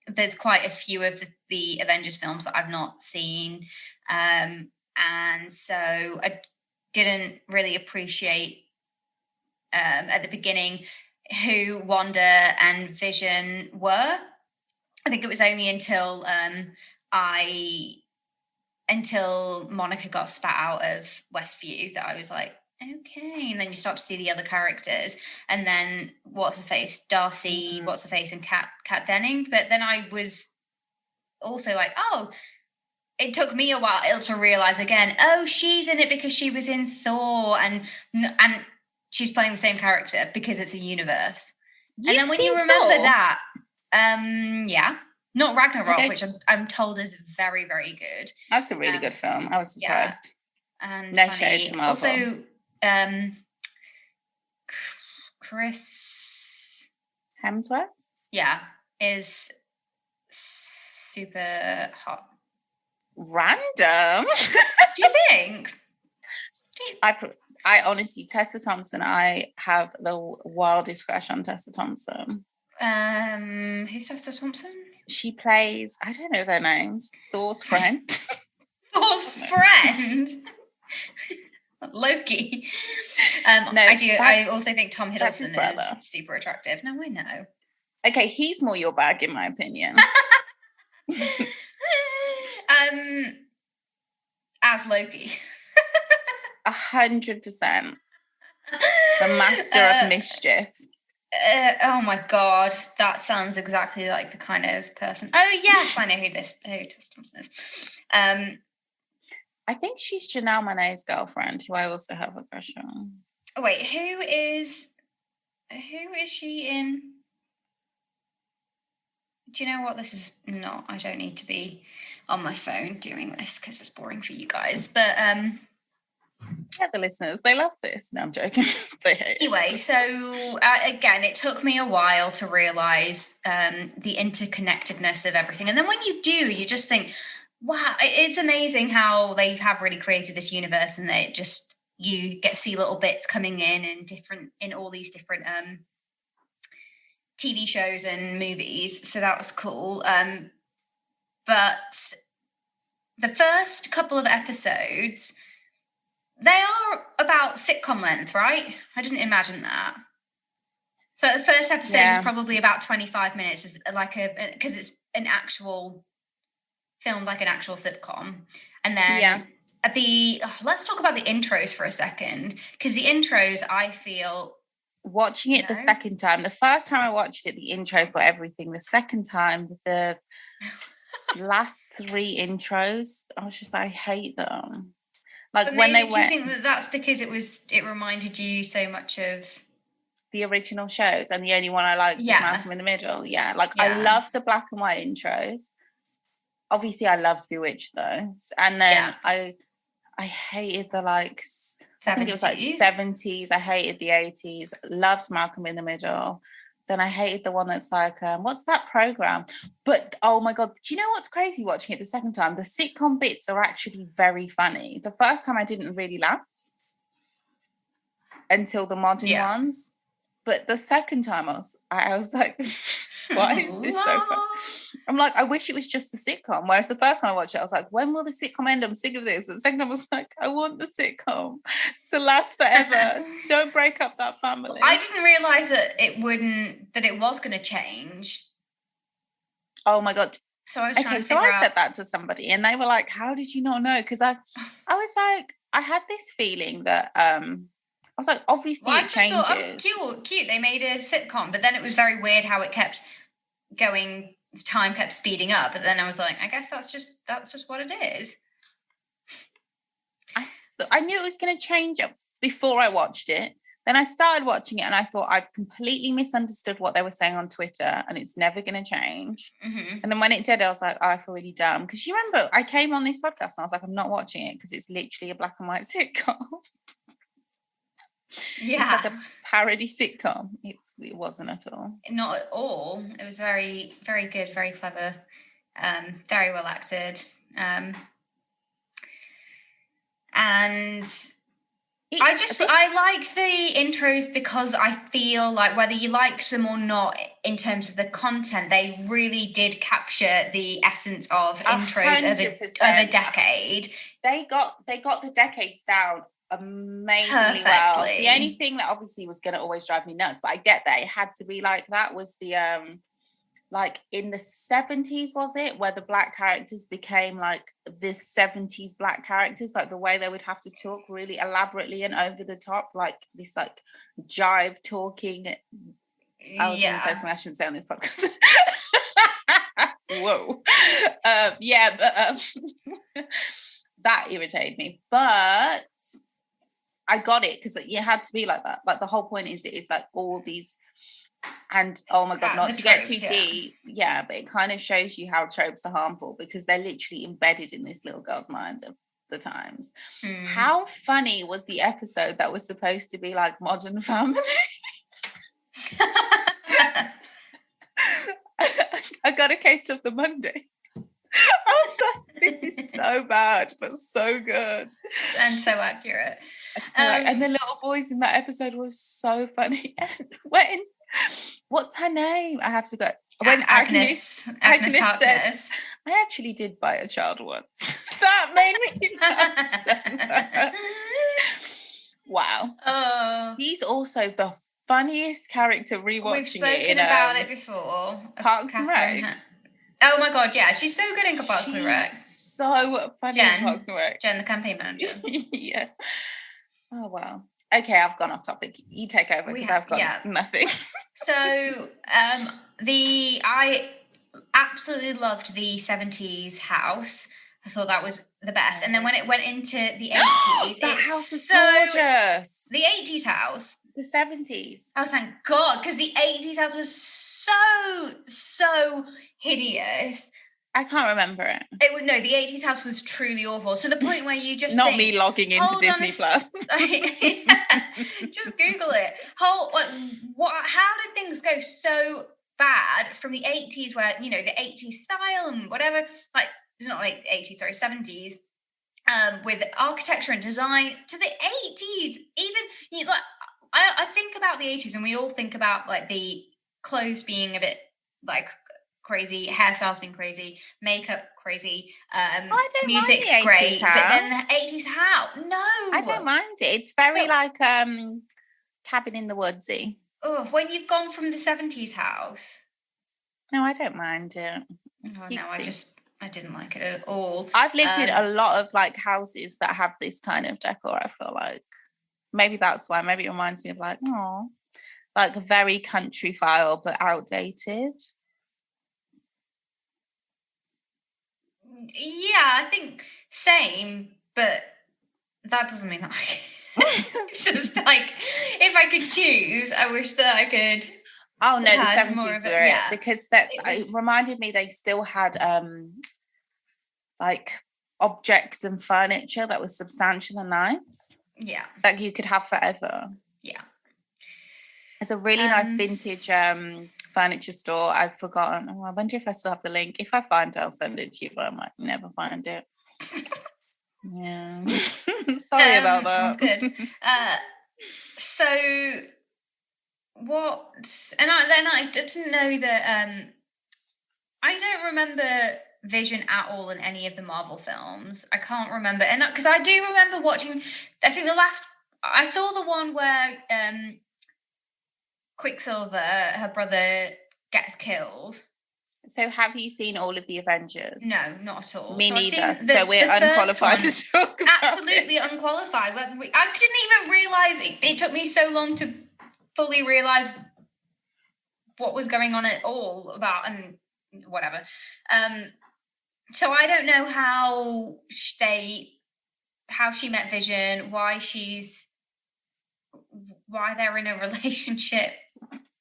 There's quite a few of the Avengers films that I've not seen. And so I didn't really appreciate at the beginning who Wanda and Vision were. I think it was only until Monica got spat out of Westview that I was like, okay. And then you start to see the other characters, and then Darcy, and Kat Denning. But then I was also like, oh, it took me a while to realize again, oh, she's in it because she was in Thor, and she's playing the same character because it's a universe. And then when you remember that, yeah, not Ragnarok, which I'm told is very, very good. That's a really good film. I was surprised. Yeah. And no shade to Marvel. Also, Chris Hemsworth, is super hot. Random. Do you think? I honestly, Tessa Thompson, I have the wildest crush on Tessa Thompson. Who's Tessa Thompson? She plays, I don't know their names, Thor's friend. Thor's friend? Loki. No, I do. I also think Tom Hiddleston is super attractive. No, I know. Okay, he's more your bag, in my opinion. As Loki. 100%. The master of mischief. Oh my God, that sounds exactly like the kind of person. Oh yes, I know who Tessa Thompson is. I think she's Janelle Monáe's girlfriend, who I also have a crush on. Oh, wait, who is she in? Do you know what? This is not. I don't need to be on my phone doing this because it's boring for you guys. But yeah, the listeners, they love this. No, I'm joking. They hate it. Anyway, so again, it took me a while to realize the interconnectedness of everything, and then when you do, you just think, wow, it's amazing how they have really created this universe, and they just you get to see little bits coming in all these different TV shows and movies. So that was cool. But the first couple of episodes, they are about sitcom length, right? I didn't imagine that. So the first episode is probably about 25 minutes, is like because it's an actual filmed like an actual sitcom. And then let's talk about the intros for a second, because the intros, I feel, watching it the second time, the first time I watched it, the intros were everything. The second time, the last three intros, I was just, I hate them. Like when they went. Do you think that that's because it reminded you so much of the original shows, and the only one I liked was Malcolm in the Middle? I love the black and white intros. Obviously, I loved Bewitched though, and then I hated the 70s. I think it was 70s. I hated the 80s. Loved Malcolm in the Middle. Then I hated the one that's what's that program? But oh my God, do you know what's crazy watching it the second time? The sitcom bits are actually very funny. The first time I didn't really laugh until the modern ones. But the second time I was like, why is this so funny? I'm like, I wish it was just the sitcom. Whereas the first time I watched it, I was like, when will the sitcom end? I'm sick of this. But the second time I was like, I want the sitcom to last forever. Don't break up that family. I didn't realise that it was going to change. Oh my God. So I was trying to figure out. I said that to somebody and they were like, how did you not know? Because I was like, I had this feeling that was like, obviously Well, I it just thought, changes. oh, cute. They made a sitcom, but then it was very weird how it kept going. Time kept speeding up, but then I was like, I guess that's just what it is. I knew it was going to change before I watched it. Then I started watching it and I thought I've completely misunderstood what they were saying on Twitter and it's never going to change. Mm-hmm. And then when it did, I was like, oh, I feel really dumb. Because you remember, I came on this podcast and I was like, I'm not watching it because it's literally a black and white sitcom. Yeah. It's like a parody sitcom. It wasn't at all. Not at all. It was very, very good, very clever, very well acted. And I liked the intros because I feel like whether you liked them or not, in terms of the content, they really did capture the essence of intros of a decade. They got the decades down amazingly well. The only thing that obviously was going to always drive me nuts, but I get that it had to be like that, was the like in the 70s, was it, where the black characters became like this 70s black characters, like the way they would have to talk really elaborately and over the top, like this like jive talking. I was going to say something I shouldn't say on this podcast. Whoa. That irritated me, but I got it because it had to be like that. Like the whole point is it's like all these. And oh my god, not to get too deep, but it kind of shows you how tropes are harmful because they're literally embedded in this little girl's mind of the times. How funny was the episode that was supposed to be like Modern Family? I got a case of the Monday. I was like, this is so bad, but so good. And so accurate. And the little boys in that episode was so funny. When what's her name? I have to go. When Agnes said, I actually did buy a child once. That made me laugh. Wow. He's also the funniest character rewatching it. We've spoken about it before. Parks and Rec. Oh my god, yeah. She's so good in Parks and Rec. So funny in Parks and Rec. Jen, the campaign manager. Yeah. Oh, wow. Okay, I've gone off topic. You take over because I've got nothing. So, I absolutely loved the 70s house. I thought that was the best. And then when it went into the 80s, that house was gorgeous. The 80s house. The 70s. Oh, thank God, because the 80s house was so hideous. I can't remember it. The 80s house was truly awful. To the point where you just not me logging into Disney Plus. Just Google it. How did things go so bad from the 80s, where the 80s style and whatever, like it's not like 80s, sorry, 70s, with architecture and design, to the 80s. Even I think about the 80s, and we all think about like the clothes being a bit like crazy, hairstyles being crazy, makeup crazy, music great, house. But then the 80s house, no, I don't mind it. It's very like Cabin in the Woodsy. Oh, when you've gone from the 70s house. No, I don't mind it. I didn't like it at all. I've lived in a lot of like houses that have this kind of decor. I feel like maybe that's why. Maybe it reminds me of like like a very country file but outdated. Yeah, I think same, but that doesn't mean like it's just like if I could choose, I wish that I could. Oh no, the 70s were it because it reminded me they still had like objects and furniture that was substantial and nice. Yeah, that you could have forever. Yeah, it's a really nice vintage furniture store. I've forgotten. I wonder if I still have the link. If I find it, I'll send it to you, but I might never find it. Yeah. Sorry about that. Sounds good. So what? And I didn't know that. I don't remember Vision at all in any of the Marvel films. I can't remember, and because I do remember watching. I think I saw the one where Quicksilver, her brother, gets killed. So have you seen all of the Avengers? No, not at all. Me So I've seen neither. the- So we're the first unqualified one. to talk about Absolutely unqualified. I didn't even realise it took me so long to fully realise what was going on at all about and whatever. So I don't know how she met Vision, why they're in a relationship.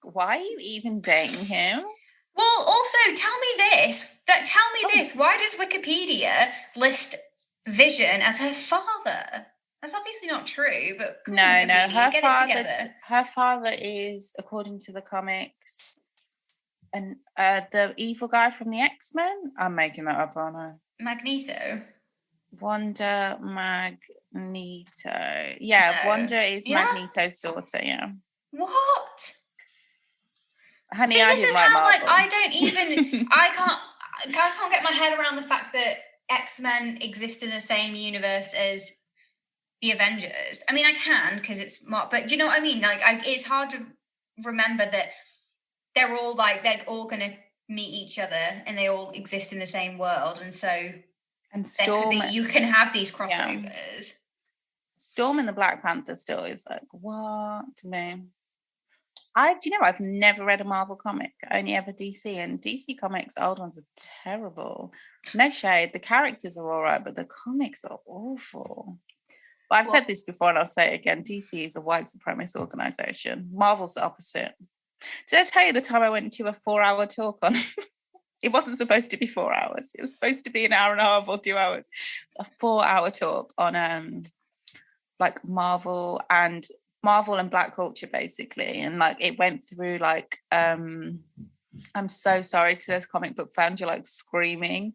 Why are you even dating him? Well, also tell me this. Why does Wikipedia list Vision as her father? That's obviously not true, but come on, Wikipedia, get it together. Her father is, according to the comics, and the evil guy from the X-Men. I'm making that up, aren't I? Magneto. Wanda Magneto. Yeah, No. Wanda is Yeah? Magneto's daughter. Yeah, What? honey, See, I this didn't is write how Marvel. I don't even I can't get my head around the fact that X-Men exist in the same universe as the Avengers. I mean, I can because it's Mark, but do you know what I mean? Like, it's hard to remember that they're all going to meet each other and they all exist in the same world, and so Storm, you can have these crossovers. Yeah. Storm in the Black Panther still is like, what to me? I've never read a Marvel comic, only ever DC, and DC comics, old ones, are terrible. No shade, the characters are all right, but the comics are awful. But I've said this before and I'll say it again, DC is a white supremacist organization. Marvel's the opposite. Did I tell you the time I went to a 4-hour talk on it wasn't supposed to be 4 hours. It was supposed to be an hour and a half or 2 hours. It's a 4-hour talk on like Marvel and Black culture, basically. And like it went through like I'm so sorry to those comic book fans, you're like screaming.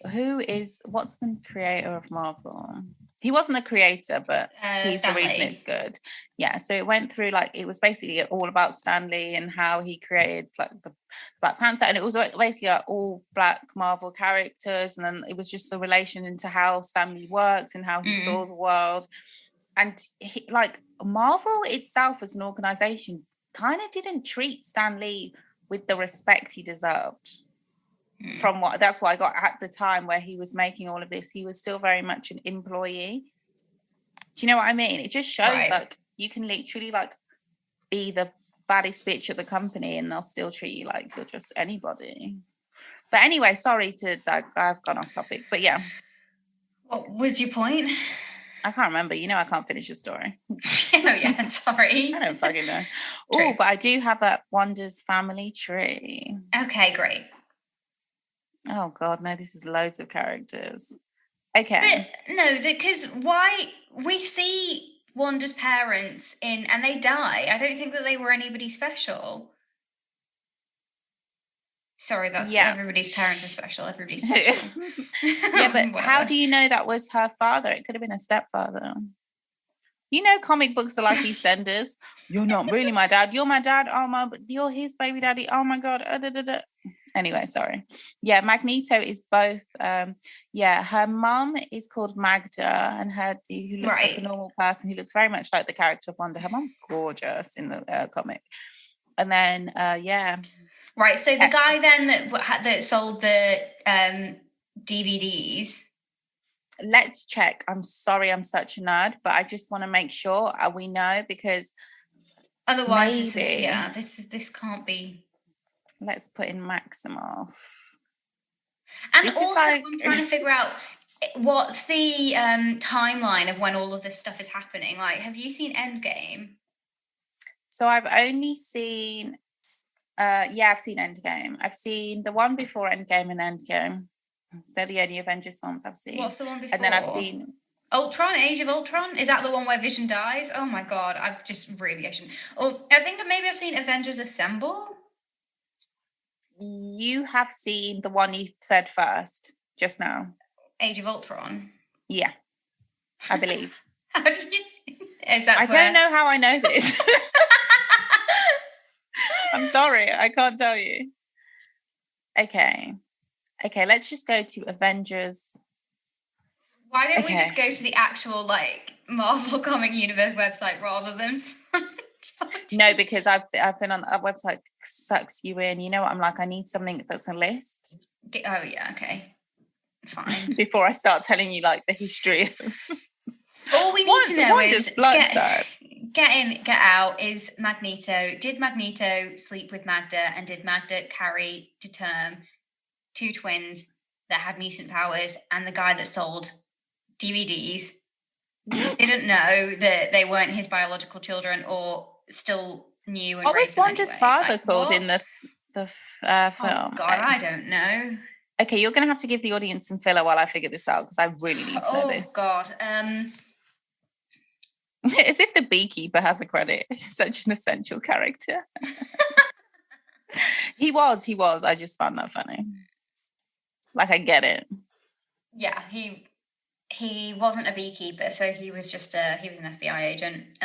What's the creator of Marvel? He wasn't the creator, but he's Stan the reason Lee. it's good. Yeah, so it went through like, it was basically all about Stan Lee and how he created like the Black Panther, and it was basically like all Black Marvel characters, and then it was just a relation into how Stan Lee works and how he saw the world. And like Marvel itself as an organization kind of didn't treat Stan Lee with the respect he deserved. That's what I got at the time where he was making all of this. He was still very much an employee. Do you know what I mean? It just shows like you can literally like be the baddest bitch at the company and they'll still treat you like you're just anybody. But anyway, sorry I've gone off topic. But yeah. What was your point? I can't remember. I can't finish the story. Oh yeah, sorry. I don't fucking know. Oh, but I do have a Wanda's family tree. Okay, great. Oh God, no, this is loads of characters. Okay. But no, because why we see Wanda's parents and they die. I don't think that they were anybody special. Sorry, that's everybody's parents are special. Everybody's special. Yeah, but how do you know that was her father? It could have been a stepfather. Comic books are like EastEnders. You're not really my dad. You're my dad. You're his baby daddy. Oh my God. Anyway, sorry. Yeah, Magneto is both. Her mum is called Magda, and who looks like a normal person who looks very much like the character of Wanda. Her mum's gorgeous in the comic. And then, Right. So the guy then that sold the DVDs. Let's check. I'm sorry, I'm such a nerd, but I just want to make sure we know, because otherwise this can't be. Let's put in Maximoff. And this also, I'm trying to figure out what's the timeline of when all of this stuff is happening. Like, have you seen Endgame? So I've only seen, I've seen Endgame. I've seen the one before Endgame and Endgame. They're the only Avengers films I've seen. What's the one before? And then I've seen Ultron, Age of Ultron. Is that the one where Vision dies? Oh my God, I've just really I think maybe I've seen Avengers Assemble. You have seen the one you said first just now. Age of Ultron. Yeah, I believe. How did you? Don't know how I know this. I'm sorry, I can't tell you. Okay, let's just go to Avengers. Why don't we just go to the actual Marvel comic universe website rather than No, because I've been on a website sucks you in. You know what I'm like? I need something that's a list. Oh yeah, okay, fine. Before I start telling you like the history. All we need to know is get out is Magneto. Did Magneto sleep with Magda, and did Magda carry to term 2 twins that had mutant powers, and the guy that sold DVDs didn't know that they weren't his biological children, or still knew and what was Wanda's father called in the film? Oh God, I don't know. Okay, you're going to have to give the audience some filler while I figure this out, because I really need to know this. Oh God. As if the beekeeper has a credit. Such an essential character. He was. I just found that funny. Like, I get it. Yeah, he wasn't a beekeeper, so he was just he was an FBI agent.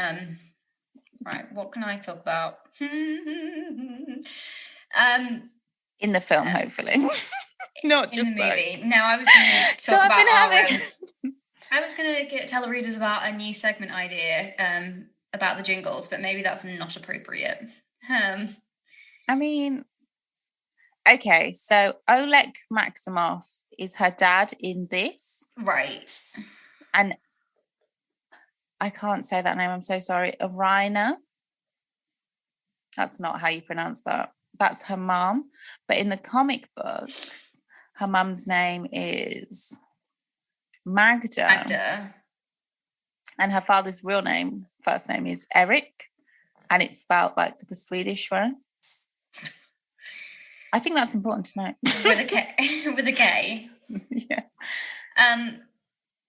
Right, what can I talk about? In the film, hopefully. Not just in the movie. so. No, I was going to talk about I was going to tell the readers about a new segment idea about the jingles, but maybe that's not appropriate. I mean, okay, so Oleg Maximoff is her dad in this. Right. And I can't say that name, I'm so sorry. Irina. That's not how you pronounce that. That's her mom. But in the comic books, her mum's name is Magda. And her father's first name is Eric. And it's spelled like the Swedish one. I think that's important to know. With a K. With a K. Yeah.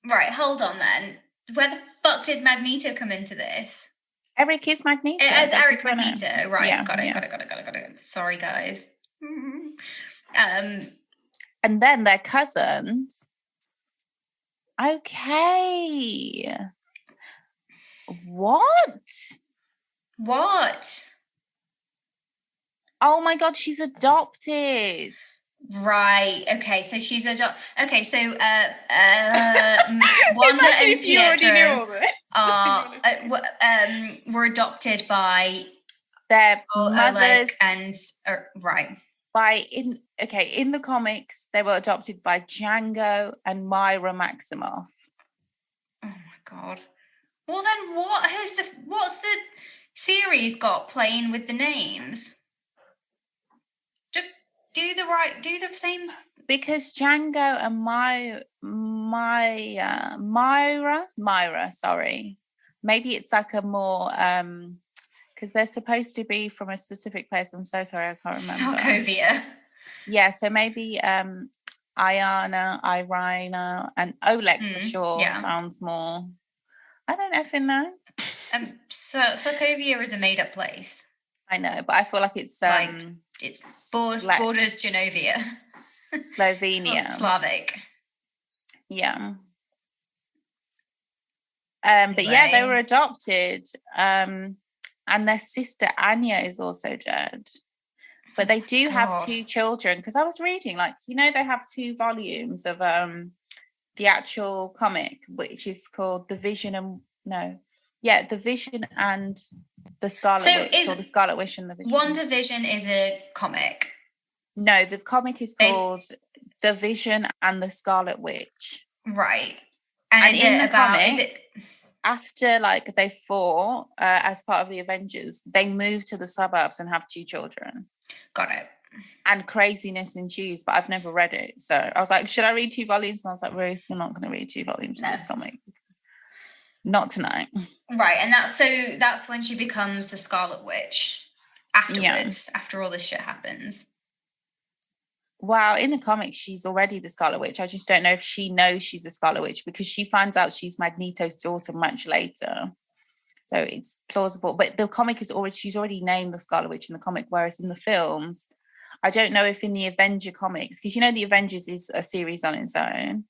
Right, hold on then. Where the fuck did Magneto come into this? Eric is Magneto. Eric's Magneto. Right, yeah, got it. Sorry, guys. And then they're cousins. Okay. What? Oh my God, she's adopted. Right. Okay. So she's Wanda and Pietro were adopted by their mothers and right. In the comics, they were adopted by Django and Myra Maximoff. Oh my God. Well, then what's the series got playing with the names? Just do the same. Because Django and Myra, sorry. Maybe it's like a more because they're supposed to be from a specific place. I'm so sorry, I can't remember. Sokovia. Yeah, so maybe Irina, and Oleg for sure sounds more. I don't effing know. Sokovia is a made-up place. I know, but I feel like it's it's borders Genovia. Slovenia. Slavic. Yeah. Anyway. But yeah, they were adopted. And their sister Anya is also dead. But they do have 2 children, because I was reading, they have 2 volumes of the actual comic, which is called The Vision and the Scarlet Witch, or the Scarlet Witch and the Vision. WandaVision is a comic. No, the comic is called The Vision and the Scarlet Witch. Right. And in the comic, after they fought as part of the Avengers, they moved to the suburbs and have 2 children. Got it. And craziness ensues, but I've never read it. So I was like, should I read 2 volumes? And I was like, Ruth, you're not going to read 2 volumes of this comic. Not tonight. Right, and that's when she becomes the Scarlet Witch afterwards, after all this shit happens. Well, in the comics, she's already the Scarlet Witch. I just don't know if she knows she's a Scarlet Witch, because she finds out she's Magneto's daughter much later. So it's plausible. But the comic she's already named the Scarlet Witch in the comic, whereas in the films, I don't know if in the Avenger comics, because the Avengers is a series on its own.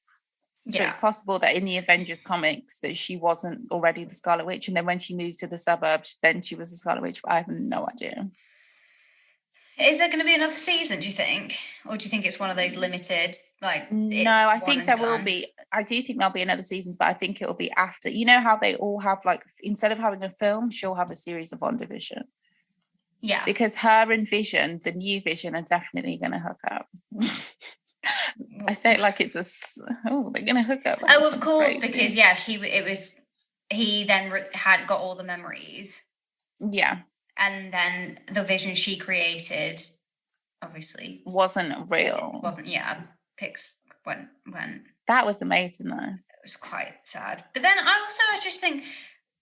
So it's possible that in the Avengers comics that she wasn't already the Scarlet Witch, and then when she moved to the suburbs, then she was the Scarlet Witch, but I have no idea. Is there going to be another season, do you think? Or do you think it's one of those limited, like... No, I think there will be. I do think there'll be another seasons, but I think it'll be after. You know how they all have, like, instead of having a film, she'll have a series of WandaVision. Yeah. Because her and Vision, the new Vision, are definitely going to hook up. I say it like it's they're going to hook up. Like of course, crazy. because he then had got all the memories. Yeah. And then the vision she created, obviously, wasn't real. Wasn't, yeah. Pix went. That was amazing, though. It was quite sad. But then I just think,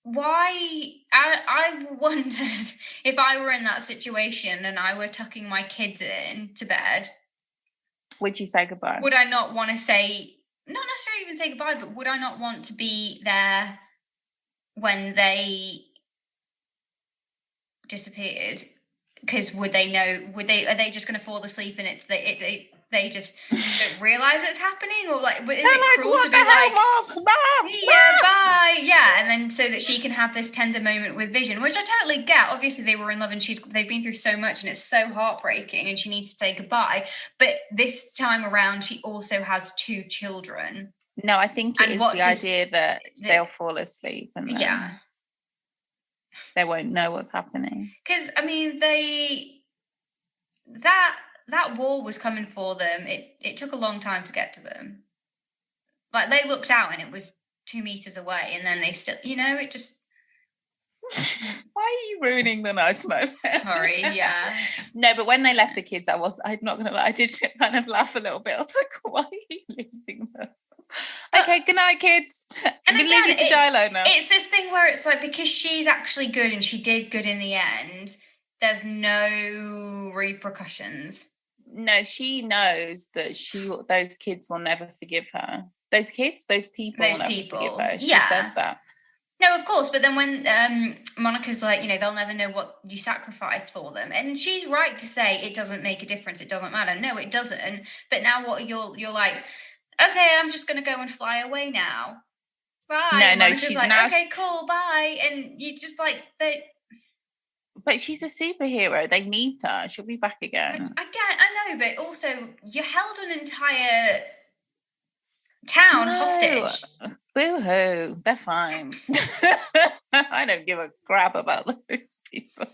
why... I wondered if I were in that situation and I were tucking my kids in to bed. Would you say goodbye? Would I not want to say... Not necessarily even say goodbye, but would I not want to be there when they... disappeared? Because are they just going to fall asleep in it? They just don't realize it's happening, or like, is it cruel to be like, Mom, yeah, bye, yeah, and then so that she can have this tender moment with Vision, which I totally get. Obviously, they were in love, and they've been through so much, and it's so heartbreaking, and she needs to say goodbye. But this time around, she also has 2 children. No, I think it is the idea that they'll fall asleep and yeah. They won't know what's happening. Because, I mean, that wall was coming for them. It took a long time to get to them. Like, they looked out and it was 2 meters away, and then they still, it just... Why are you ruining the nice moment? Sorry, yeah. No, but when they left the kids, I'm not going to lie, I did kind of laugh a little bit. I was like, why are you leaving them? Okay, good night, kids. I'm going to leave you to die alone now. It's this thing where it's like, because she's actually good and she did good in the end, there's no repercussions. No, she knows that those kids will never forgive her. Those people will never forgive her. She says that. No, of course, but then when Monica's like, they'll never know what you sacrificed for them, and she's right to say it doesn't make a difference, it doesn't matter. No, it doesn't. But now what you're like, okay, I'm just going to go and fly away now. Bye. No, she's like, okay, cool, bye. And you just like... But she's a superhero. They need her. She'll be back again. I know, but also you held an entire town hostage. Boo-hoo. They're fine. I don't give a crap about those people.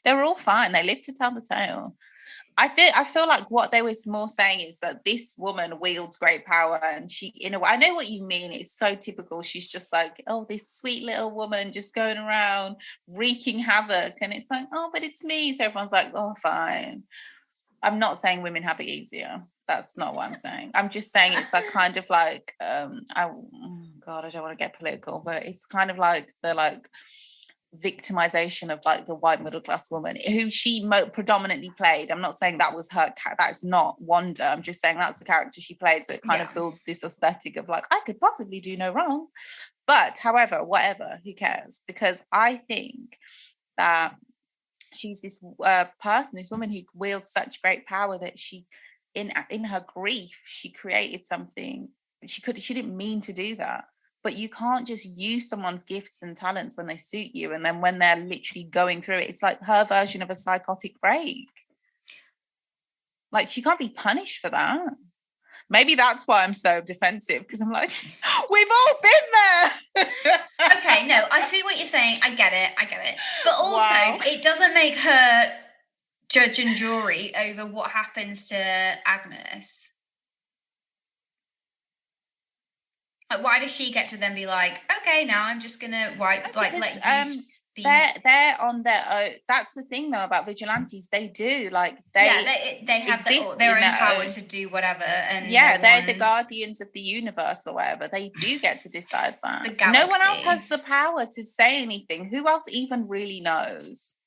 They're all fine. They live to tell the tale. I feel like what they were more saying is that this woman wields great power, and she, in a way, I know what you mean. It's so typical. She's just like, oh, this sweet little woman just going around wreaking havoc, and it's like, oh, but it's me. So everyone's like, oh, fine. I'm not saying women have it easier. That's not what I'm saying. I'm just saying it's like kind of like, I don't want to get political, but it's kind of like the victimization of like the white middle class woman who she predominantly played. I'm not saying that was her, that's not Wanda. I'm just saying that's the character she played, so it kind of builds this aesthetic of like, I could possibly do no wrong. But however, whatever, who cares? Because I think that she's this this woman who wields such great power that she, in her grief, she created something. She didn't mean to do that. But you can't just use someone's gifts and talents when they suit you, and then when they're literally going through it, it's like her version of a psychotic break. Like, she can't be punished for that. Maybe that's why I'm so defensive, because I'm like, we've all been there. Okay, no, I see what you're saying. I get it. But also, it doesn't make her judge and jury over what happens to Agnes. Like, why does she get to then be like, okay, now I'm just gonna let you be... They're on their own. That's the thing though about vigilantes. They do they have their own power to do whatever, and they're the guardians of the universe or whatever. They do get to decide that. No one else has the power to say anything. Who else even really knows?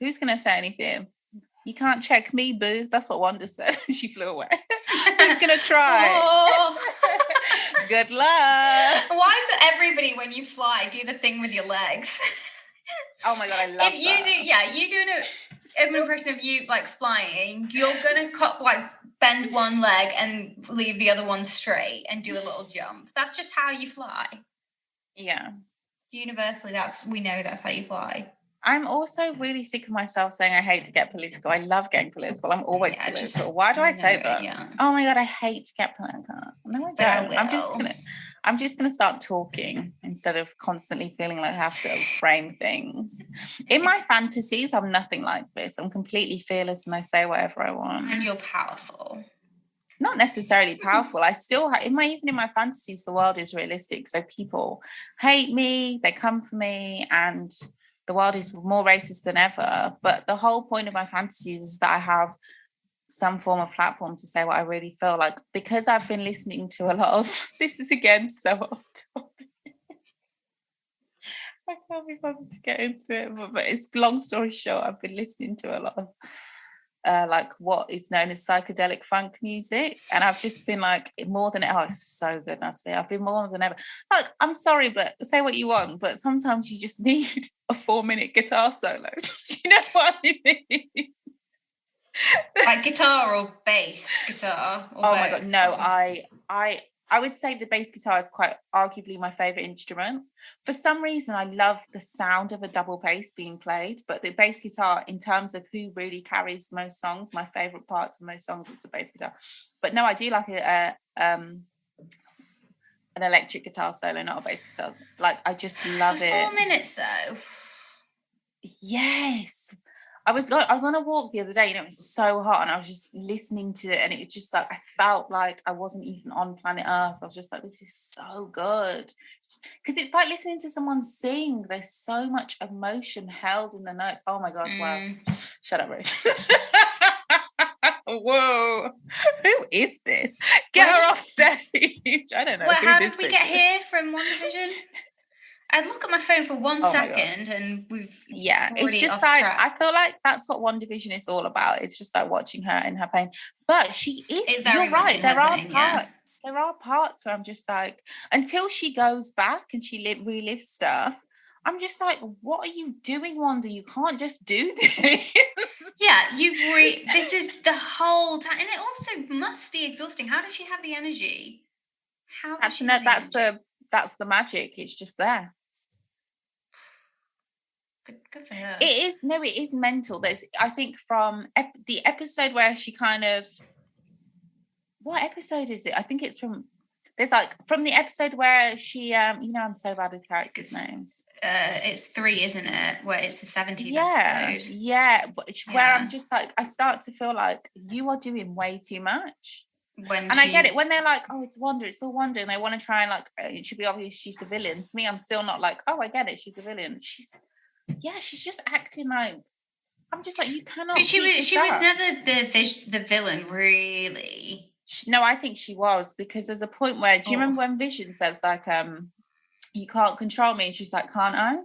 Who's gonna say anything? You can't check me, boo. That's what Wanda said. She flew away. Who's going to try? Oh. Good luck. Why does everybody, when you fly, do the thing with your legs? Oh my God, I love that. If you do an impression of you, like, flying, you're going to, bend one leg and leave the other one straight and do a little jump. That's just how you fly. Yeah. Universally, we know that's how you fly. I'm also really sick of myself saying I hate to get political. I love getting political. I'm always political. Why do I say that? Yeah. Oh my God, I hate to get political. No, I don't. I'm just gonna start talking instead of constantly feeling like I have to frame things. In my fantasies, I'm nothing like this. I'm completely fearless and I say whatever I want. And you're powerful. Not necessarily powerful. I still even in my fantasies, the world is realistic. So people hate me, they come for me, and the world is more racist than ever. But the whole point of my fantasies is that I have some form of platform to say what I really feel like, because I've been listening to a lot of this is again so off topic. I can't be bothered to get into it, but it's long story short, I've been listening to a lot of like what is known as psychedelic funk music, and I've just been like more than it's so good, Natalie. I've been more than ever like, I'm sorry, but say what you want, but sometimes you just need a 4-minute guitar solo. Do you know what I mean? Like guitar or bass guitar? Or oh both? My God, no, I would say the bass guitar is quite arguably my favorite instrument. For some reason, I love the sound of a double bass being played, but the bass guitar, in terms of who really carries most songs, my favorite parts of most songs is the bass guitar. But no, I do like an electric guitar solo, not a bass guitar. Like, I just love it. 4 minutes though. Yes. I was on a walk the other day, it was so hot, and I was just listening to it, and it was just like I felt like I wasn't even on planet Earth. I was just like, this is so good, because it's like listening to someone sing. There's so much emotion held in the notes. Oh my God! Wow! Shut up, Ruth. Whoa! Who is this? Get her off stage. I don't know. Well, how did we get here from WandaVision? I'd look at my phone for 1 second and it's just like track. I feel like that's what WandaVision is all about. It's just like watching her in her pain. But she is, you're right, there are parts where I'm just like, until she goes back and she relives stuff, I'm just like, what are you doing, Wanda? You can't just do this. Yeah, this is the whole time, and it also must be exhausting. How does she have the energy? That's the magic. It's just there. Good for her. It is mental. I think from the episode where she kind of, what episode is it? I think it's from the episode where she I'm so bad with characters' names. It's 3, isn't it? Where it's the 70s episode. Yeah, where I'm just like, I start to feel like you are doing way too much. I get it when they're like, oh, it's Wanda, it's all Wanda, and they want to try and like, it should be obvious she's a villain. To me, I'm still not like, oh, I get it, she's a villain. She's just acting like, I'm just like, you cannot. But she was never the villain, really. No, I think she was, because there's a point where, do you remember when Vision says like, you can't control me, and she's like, can't I?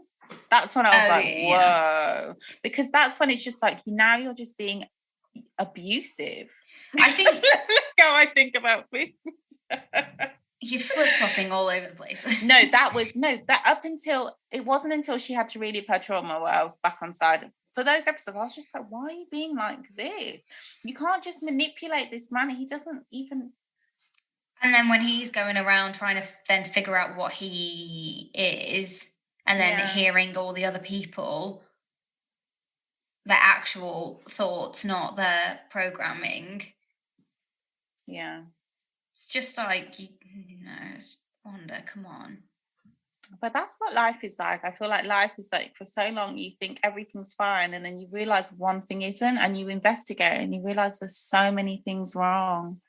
That's when I was whoa, because that's when it's just like, now you're just being abusive. I think how I think about things. You're flip-flopping all over the place. It wasn't until she had to relive her trauma where I was back on side. For those episodes, I was just like, why are you being like this? You can't just manipulate this man. He doesn't even. And then when he's going around trying to then figure out what he is, and then hearing all the other people, their actual thoughts, not their programming. Yeah. It's just like, it's Wanda, come on. But that's what life is like. I feel like life is like, for so long you think everything's fine, and then you realise one thing isn't, and you investigate and you realise there's so many things wrong.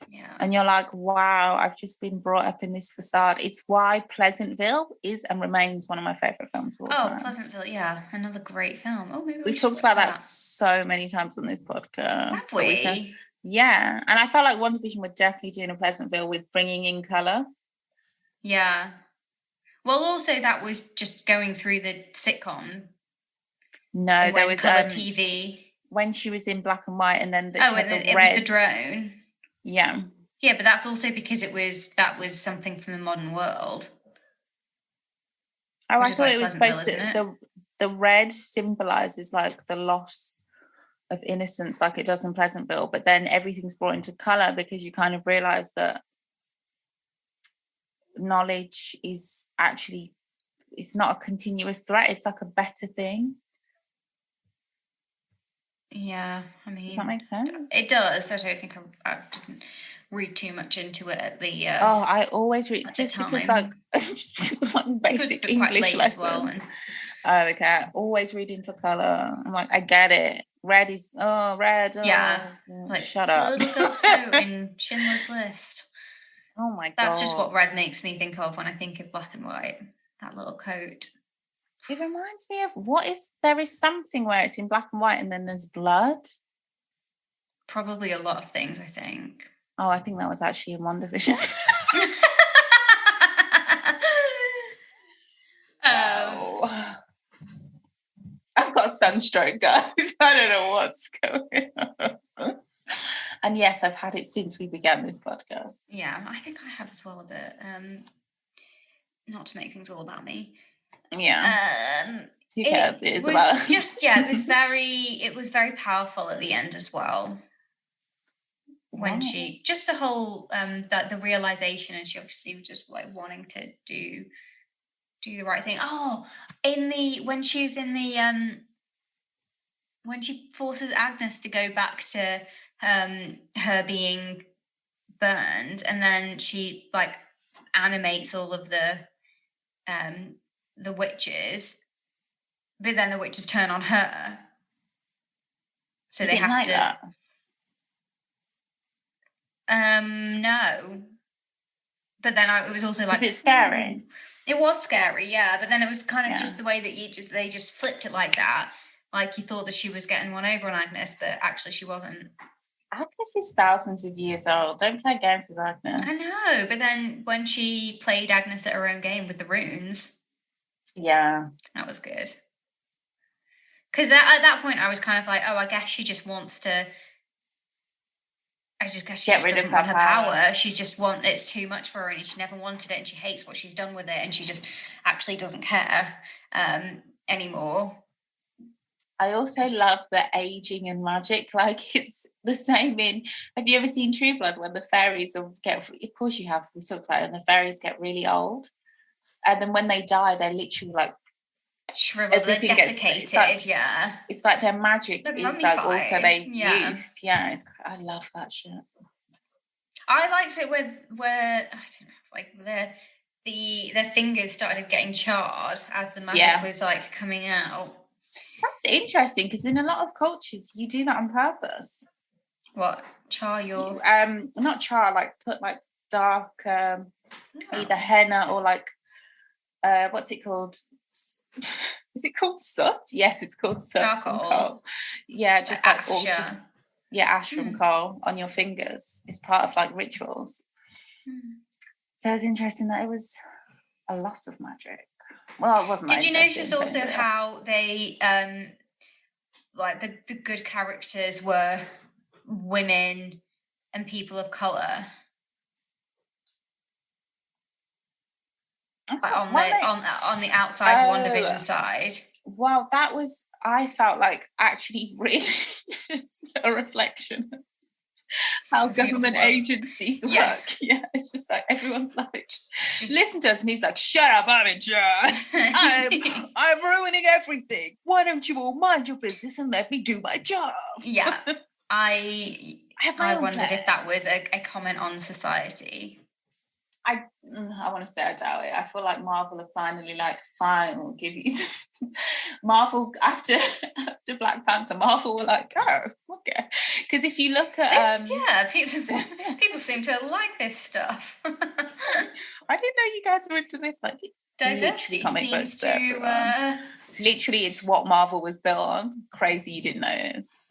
Yeah. And you're like, wow, I've just been brought up in this facade. It's why Pleasantville is and remains one of my favourite films of all time. Oh, Pleasantville, yeah. Another great film. Oh, maybe we've talked about that so many times on this podcast. Have we? Yeah. And I felt like WandaVision would definitely do in a Pleasantville with bringing in colour. Yeah. Well, also that was just going through the sitcom. No, there was colour TV. When she was in black and white, and then it was the drone. Yeah. Yeah, but that's also because that was something from the modern world. Oh, I thought it was supposed to. The red symbolises like the loss of innocence, like it does in Pleasantville, but then everything's brought into colour because you kind of realise that knowledge is actually, it's not a continuous threat, it's like a better thing. Yeah, I mean, Does that make sense? It does. I don't think I didn't read too much into it at the. I always read just because time. of like basic quite English late as lessons. well, and... Oh, okay. I always read into color. I'm like, I get it. Red is red. Yeah, like shut up. Little girl's coat in Schindler's List. Oh my god. That's just what red makes me think of when I think of black and white. That little coat. It reminds me of there is something where it's in black and white and then there's blood. Probably a lot of things, I think. Oh, I think that was actually in WandaVision. I've got sunstroke, guys. I don't know what's going on. And yes, I've had it since we began this podcast. Yeah, I think I have as well a bit. Not to make things all about me. Yeah. Who cares? It is about us. It was very powerful at the end as well. When she just the whole that the realization, and she obviously was just like wanting to do the right thing. When she's in the when she forces Agnes to go back to her being burned, and then she like animates all of the witches, but then the witches turn on her, so they have to. That? No, but then it was also like. Is it scary? It was scary, yeah. But then it was kind of just the way that they just flipped it like that. Like you thought that she was getting one over on Agnes, but actually she wasn't. Agnes is thousands of years old. Don't play games with Agnes. I know, but then when she played Agnes at her own game with the runes, yeah, that was good. Because at that point, I was kind of like, I guess she just wants to. I just guess she get rid of her power. She just it's too much for her, and she never wanted it, and she hates what she's done with it, and she just actually doesn't care anymore. I also love the aging and magic. Like it's the same in. Have you ever seen True Blood when the fairies get? Of course you have. We talked about it. And the fairies get really old, and then when they die, they're literally like shriveled, they're desiccated. It's like their magic is like also their youth. Yeah, I love that shit. I liked it where I don't know, like their fingers started getting charred as the magic was like coming out. That's interesting because in a lot of cultures you do that on purpose. What? Char your not char, like put like dark either henna or like what's it called? Is it called soot? Yes, it's called soot. Charcoal. Yeah, just like ash, ash from coal on your fingers. It's part of like rituals. So it's interesting that it was a loss of magic. Well, it wasn't. Did you notice also how they like the good characters were women and people of colour? Like on the outside WandaVision side. Well, that was, I felt like actually really just a reflection of how government agencies work. Yeah, it's just like everyone's like, listen to us, and he's like, shut up, I'm in charge. I'm ruining everything. Why don't you all mind your business and let me do my job? Yeah, I wondered if that was a comment on society. I want to say I doubt it. I feel like Marvel are finally like, fine, we'll give you some. Marvel after Black Panther, Marvel were like, oh, okay. Because if you look at people seem to like this stuff. I didn't know you guys were into this. Like diversity comic books to literally, it's what Marvel was built on. Crazy, you didn't notice.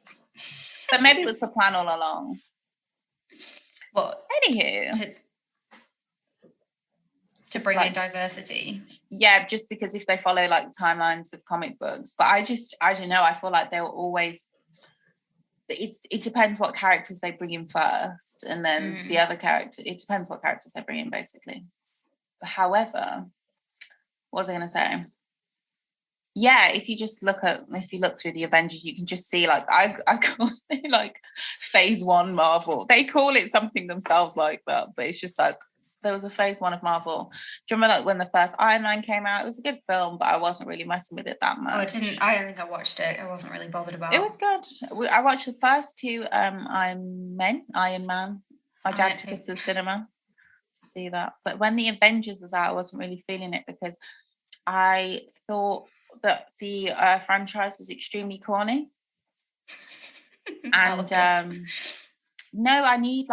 But maybe it was the plan all along. What? Anywho. To bring in diversity. Yeah, just because if they follow like timelines of comic books. But I don't know, I feel like they'll always, it depends what characters they bring in first, and then the other character, it depends what characters they bring in basically. However, what was I going to say? Yeah, if you look through the Avengers, you can just see like I call it like phase 1 Marvel. They call it something themselves like that, but it's just like there was a phase 1 of Marvel. Do you remember like when the first Iron Man came out? It was a good film, but I wasn't really messing with it that much. I don't think I watched it. I wasn't really bothered about it. It was good. I watched the first 2 Iron Man. My dad took us to the cinema to see that. But when the Avengers was out, I wasn't really feeling it because I thought that the franchise was extremely corny. And no, I need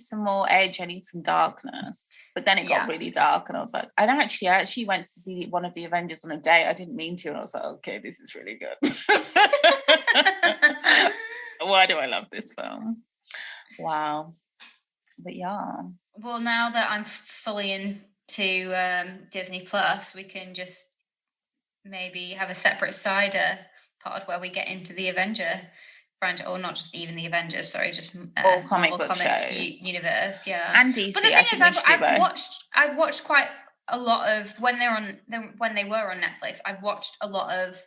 some more edge. I need some darkness. But then it got really dark, and I was like, I actually went to see one of the Avengers on a date. I didn't mean to, and I was like, okay, this is really good. Why do I love this film? Wow. But yeah. Well, now that I'm fully into Disney Plus, we can just maybe have a separate cider pod where we get into the Avenger franchise, or not just even the Avengers, sorry, just all comic Marvel book Comics universe, and DC. But the thing is, I've watched quite a lot of when they were on Netflix. I've watched a lot of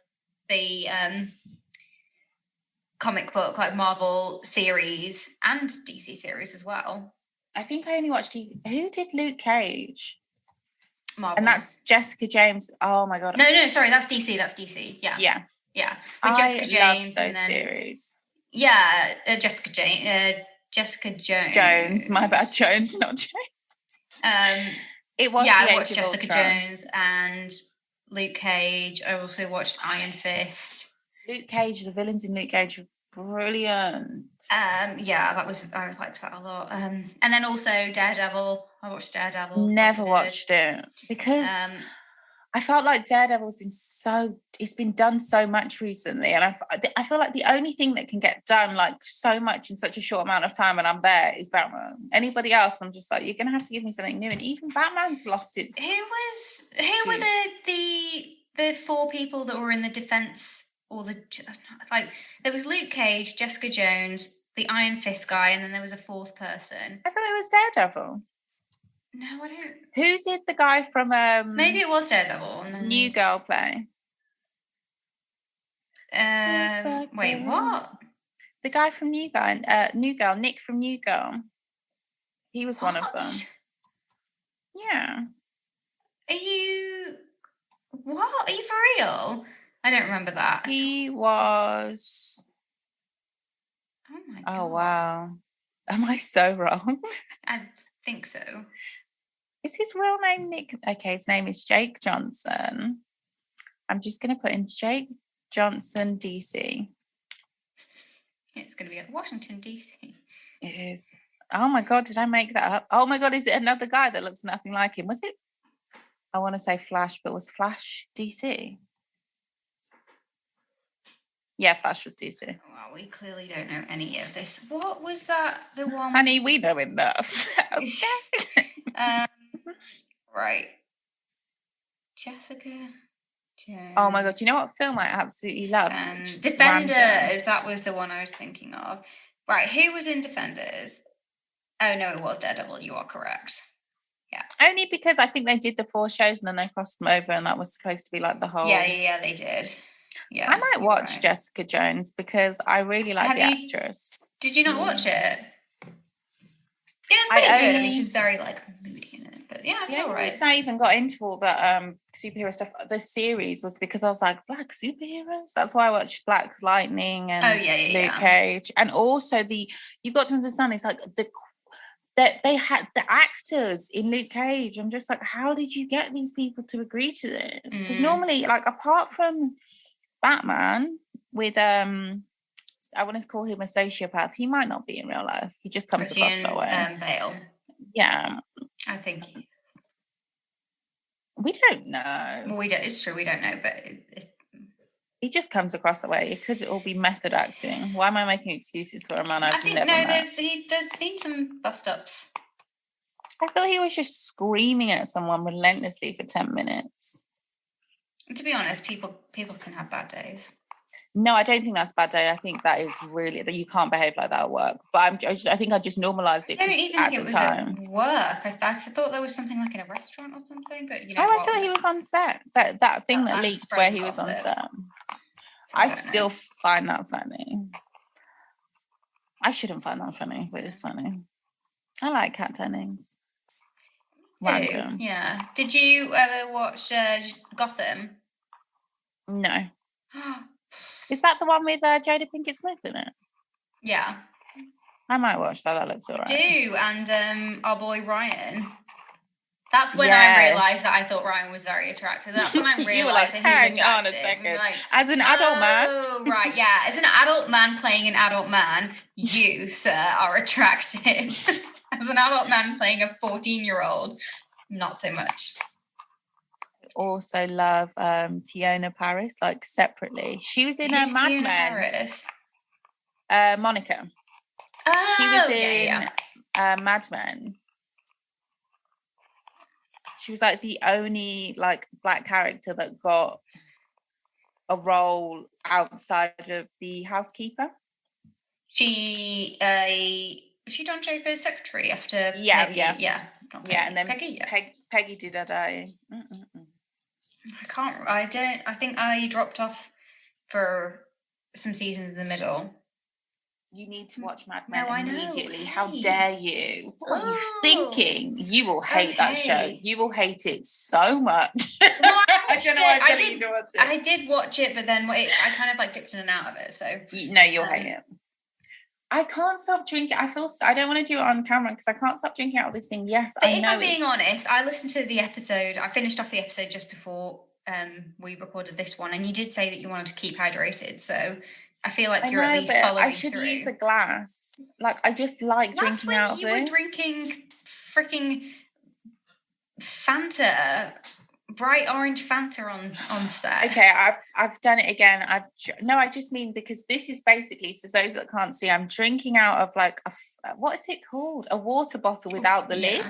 the comic book, like Marvel series and DC series as well. I think I only watched who did Luke Cage? Marvel. And that's Jessica James. Oh my god. No, sorry, that's DC. That's DC. Yeah. With Jessica James those and then series. Yeah, Jessica Jones. My bad, Jones, not James. It was. I watched Jessica Jones and Luke Cage. I also watched Iron Fist. Luke Cage. The villains in Luke Cage were brilliant. I liked that a lot. And then also Daredevil. I watched Daredevil. Never watched it because I felt like Daredevil's it's been done so much recently, and I feel like the only thing that can get done like so much in such a short amount of time, and I'm there, is Batman. Anybody else, I'm just like, you're gonna have to give me something new. And even Batman's lost its. Who were the 4 people that were in the defense, or there was Luke Cage, Jessica Jones, the Iron Fist guy, and then there was a 4th person. I thought it was Daredevil. No, I don't. Who did the guy from maybe it was Daredevil. New Girl play? Wait, what? The guy from New Girl, Nick from New Girl. He was one of them. Yeah. What? Are you for real? I don't remember that. He was. Oh my god. Oh wow. Am I so wrong? I think so. Is his real name Nick? Okay, his name is Jake Johnson. I'm just going to put in Jake Johnson, DC. It's going to be at Washington, DC. It is. Oh my God, did I make that up? Oh my God, is it another guy that looks nothing like him? Was it? I want to say Flash, but was Flash DC? Yeah, Flash was DC. Well, we clearly don't know any of this. What was that? The one? Honey, we know enough. Okay. Right. Jessica Jones. Oh my God, do you know what film I absolutely loved? Defenders. Random. That was the one I was thinking of. Right, who was in Defenders? Oh no, it was Daredevil. You are correct. Yeah. Only because I think they did the 4 shows and then they crossed them over, and that was supposed to be like the whole. Yeah, they did. Yeah. I might watch Jessica Jones because I really like the actress. Did you not watch it? Yeah, it's pretty good. I mean, she's very like moody in it, but yeah, it's all right. I even got into all that superhero stuff. The series was because I was like, black superheroes. That's why I watched Black Lightning and Luke Cage, and also you've got to understand, it's like they had the actors in Luke Cage. I'm just like, how did you get these people to agree to this? Because normally, like, apart from Batman with I want to call him a sociopath. He might not be in real life. He just comes across that way. Bale. Yeah. I think we don't know. Well, we don't. It's true. We don't know, but he just comes across that way. It could all be method acting. Why am I making excuses for a man I've never met? There's been some bust ups. I thought he was just screaming at someone relentlessly for 10 minutes. To be honest, people can have bad days. No, I don't think that's a bad day. I think that is really that you can't behave like that at work. But I think I just normalised it. I don't even think it was at work. I thought there was something like in a restaurant or something. But I thought he was on set. That thing that leaked where he was on set. I still find that funny. I shouldn't find that funny, but it's funny. I like Kat Dennings. Random. Yeah. Did you ever watch Gotham? No. Is that the one with Jada Pinkett Smith in it? Yeah. I might watch that. That looks all right. Do, and our boy Ryan. That's when Yes. I realised that I thought Ryan was very attractive. That's when I realised You were like, that he was hang on attractive. a second. Like, As an adult man. Oh, right, yeah. As an adult man playing an adult man, you, sir, are attractive. As an adult man playing a 14-year-old, not so much. Also love Tiona Paris, like separately. She was in Mad Tiona Men. Paris? Monica. Oh, She was in yeah. Mad Men. She was like the only like black character that got a role outside of the housekeeper. She Don Draper's secretary after Peggy. Yeah. And then Peggy, yeah. Peggy did her day. I think I dropped off for some seasons in the middle. You need to watch Mad Men immediately. Hey. How dare you? What are you thinking? You will hate that show. You will hate it so much. Well, I don't know why I'm telling you to watch it. I did watch it, but then I kind of like dipped in and out of it. So no, you'll hate it. I can't stop drinking. I don't want to do it on camera because I can't stop drinking out of this thing. Yes, but I know. If I'm being honest, I listened to the episode. I finished off the episode just before we recorded this one, and you did say that you wanted to keep hydrated. So I feel like you're at least following I should through. Use a glass. Like I just like drinking out of it. That's when you were drinking freaking Fanta. Bright orange Fanta on set. Okay, I've done it again. I just mean because this is basically, so those that can't see, I'm drinking out of like what is it called? A water bottle without the lid.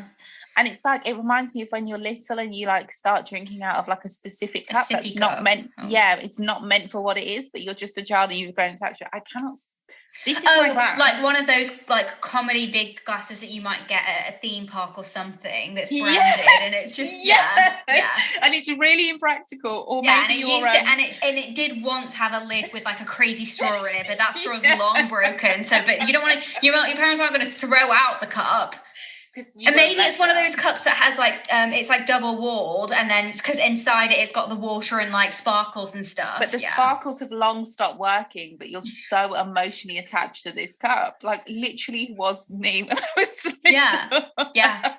And it's like, it reminds me of when you're little and you like start drinking out of like a specific cup that's not meant. Yeah, it's not meant for what it is, but you're just a child and you've grown attached to it. I cannot. This is my glass. Like one of those like comedy big glasses that you might get at a theme park or something that's branded, and it's just yeah, and it's really impractical. Or maybe and it did once have a lid with like a crazy straw in it, but that straw's long broken. So, but you don't want to. Your parents aren't going to throw out the cup. And maybe it's one of those cups that has like it's like double walled, and then because inside it's got the water and like sparkles and stuff. But the sparkles have long stopped working, but you're so emotionally attached to this cup. Like literally was me when I was little. Yeah.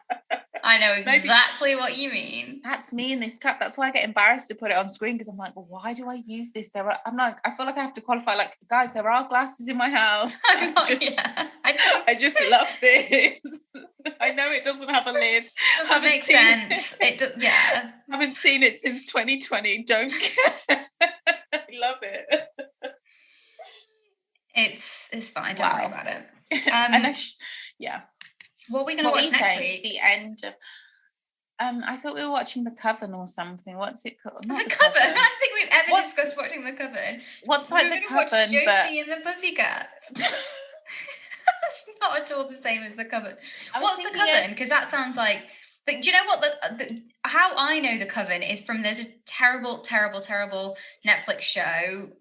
I know exactly what you mean. That's me in this cup. That's why I get embarrassed to put it on screen because I'm like, well, why do I use this? I feel like I have to qualify. Like, guys, there are glasses in my house. I just love this. I know it doesn't have a lid. Doesn't make sense. I haven't seen it since 2020. Don't care. I love it. It's fine. Don't worry about it. What are we going to watch next week? The end of, I thought we were watching The Coven or something. What's it called? The Coven? I don't think we've ever discussed watching The Coven. What's like The Coven? Watch Josie and the Pussycats. It's not at all the same as The Coven. What's The Coven? Because that sounds like... do you know what how I know The Coven is from? There's a terrible, terrible, terrible Netflix show.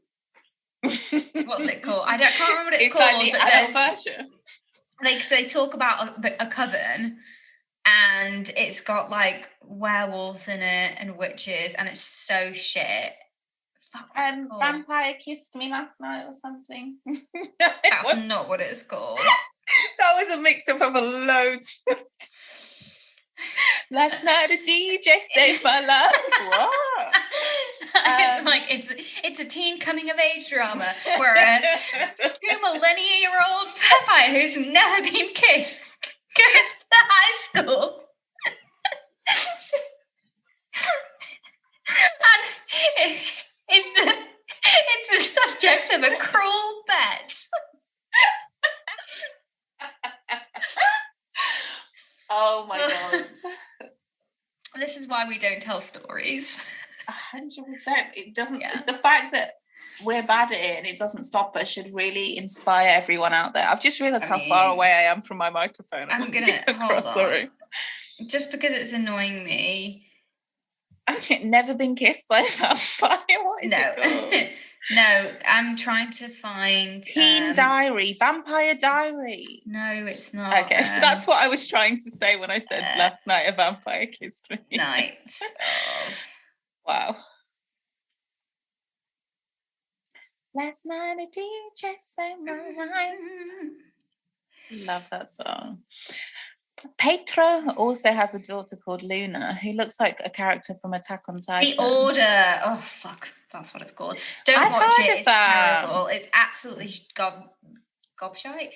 What's it called? I can't remember what it's called. Like the adult version. They talk about a coven, and it's got like werewolves in it and witches, and it's so shit. Vampire Kissed Me Last Night or something. That's not what it's called. That was a mix-up of loads. Last night a DJ saved my life. What? It's a teen coming of age drama where a 2 millennia-year-old vampire who's never been kissed goes to high school. And it's the subject of a cruel bet. Oh my god. This is why we don't tell stories. 100%. It doesn't. The fact that we're bad at it and it doesn't stop us should really inspire everyone out there. I've just realised how far away I am from my microphone. I'm gonna hold on. Just because it's annoying me. I've never been kissed by a vampire. What is it called? No, I'm trying to find Teen Diary, Vampire Diaries. No, it's not. Okay, that's what I was trying to say when I said last night a vampire kissed me. Nights of. Wow. Last night a DJ sang my mind. Love that song. Pedro also has a daughter called Luna who looks like a character from Attack on Titan. The Order. Oh, fuck. That's what it's called. Don't watch it. It's terrible. It's absolutely gobshite.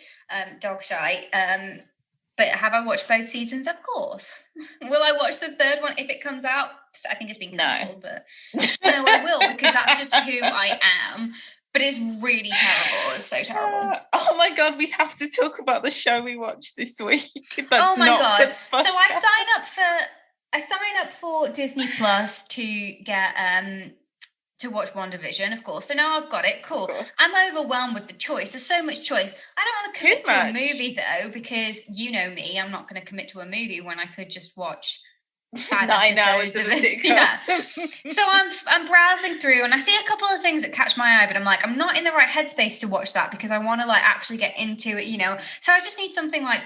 Dogshite. But have I watched both seasons? Of course. Will I watch the third one if it comes out? I think it's been cancelled, but no, I will, because that's just who I am. But it's really terrible. It's so terrible. Oh my God, we have to talk about the show we watched this week. Oh my God. So I sign up for Disney Plus to get to watch WandaVision, of course. So now I've got it. Cool. I'm overwhelmed with the choice. There's so much choice. I don't want to commit to a movie though, because you know me, I'm not going to commit to a movie when I could just watch 9 hours of a sitcom. Yeah. So I'm browsing through and I see a couple of things that catch my eye, but I'm like, I'm not in the right headspace to watch that because I want to like actually get into it, you know. So I just need something like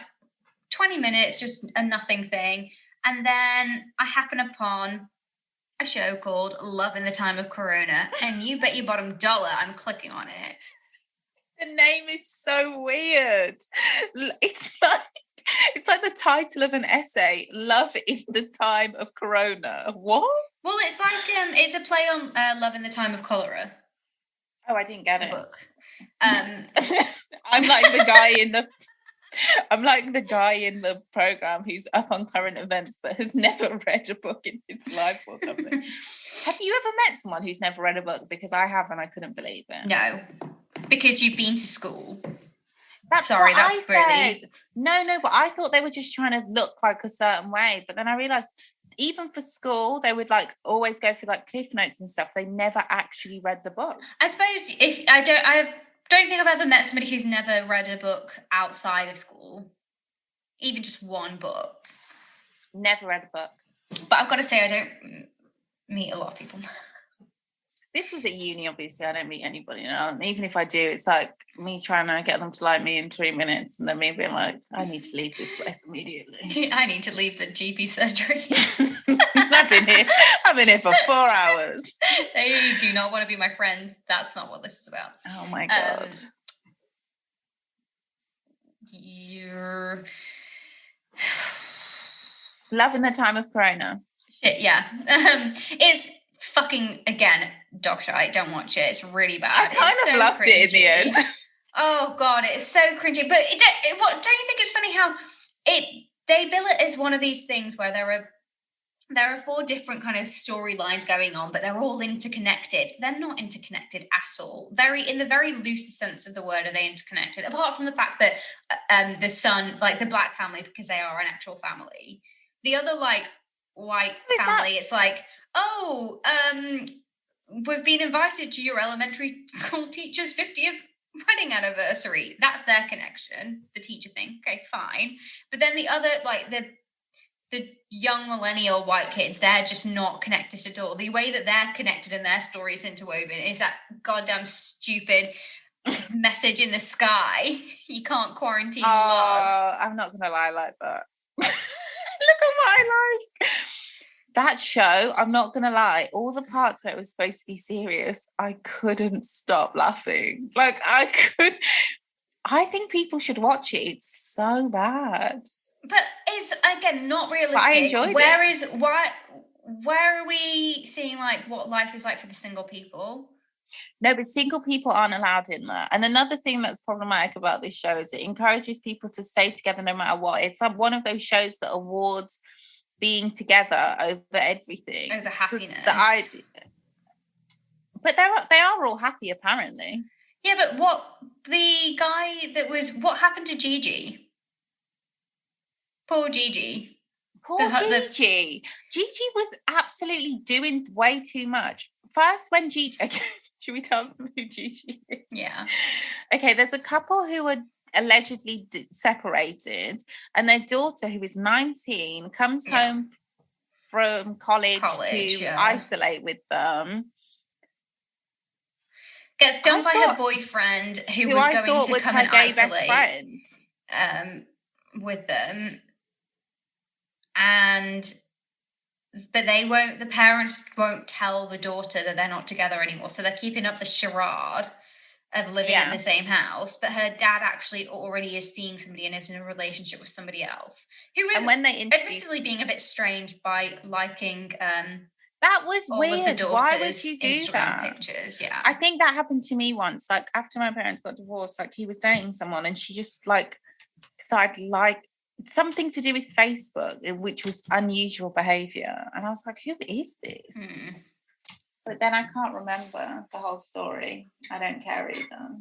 20 minutes, just a nothing thing. And then I happen upon a show called Love in the Time of Corona, and you bet your bottom dollar I'm clicking on it. The name is so weird. It's like the title of an essay, Love in the Time of Corona. What? Well, it's like it's a play on Love in the Time of Cholera. Oh, I didn't get it. Book. I'm like the guy in the program who's up on current events but has never read a book in his life or something. Have you ever met someone who's never read a book? Because I have, and I couldn't believe it. No, because you've been to school. That's No, but I thought they were just trying to look like a certain way. But then I realised even for school, they would like always go through like cliff notes and stuff. They never actually read the book. I suppose if I don't think I've ever met somebody who's never read a book outside of school, even just one book. Never read a book. But I've got to say, I don't meet a lot of people. This was at uni, obviously. I don't meet anybody now. And even if I do, it's like me trying to get them to like me in 3 minutes and then me being like, I need to leave this place immediately. I need to leave the GP surgery. I've been here for 4 hours. They do not want to be my friends. That's not what this is about. Oh my God. You're... Love in the Time of Corona. Shit, yeah. It's fucking, again, dog shite. Don't watch it. It's really bad. I kind of loved it in the end. Oh God, it's so cringy. But don't you think it's funny how they bill it as one of these things where there are 4 different kind of storylines going on, but they're all interconnected. They're not interconnected at all. In the very loosest sense of the word, are they interconnected? Apart from the fact that the son, like the black family, because they are an actual family. The other like white family, it's like, we've been invited to your elementary school teacher's 50th wedding anniversary. That's their connection, the teacher thing. Okay, fine. But then the other, like the young millennial white kids, they're just not connected at all. The way that they're connected and their stories interwoven is that goddamn stupid message in the sky. You can't quarantine love. I'm not going to lie like that. Look at what I like. That show, I'm not going to lie, all the parts where it was supposed to be serious, I couldn't stop laughing. Like, I think people should watch it. It's so bad. But it's, again, not realistic. But I enjoyed it. Where are we seeing, like, what life is like for the single people? No, but single people aren't allowed in there. And another thing that's problematic about this show is it encourages people to stay together no matter what. It's like one of those shows that awards being together over everything. Over happiness. But they are all happy, apparently. Yeah, but what happened to Gigi? Poor Gigi. Gigi. Gigi was absolutely doing way too much. First, when Gigi... Should we tell them who Gigi is? Yeah. Okay, there's a couple who are allegedly separated, and their daughter, who is 19, comes home from college to isolate with them. Gets dumped by her thought- boyfriend, who Who was I going thought to was come her and gay best isolate friend. with them. But the parents won't tell the daughter that they're not together anymore. So they're keeping up the charade of living in the same house. But her dad actually already is seeing somebody and is in a relationship with somebody else. Who is admittedly being a bit strange by liking that was all weird. of the Why would daughter's you do Instagram that? pictures. Yeah. I think that happened to me once. Like after my parents got divorced, like he was dating someone and she just like started like something to do with Facebook, which was unusual behavior. And I was like, who is this? But then I can't remember the whole story. I don't care either.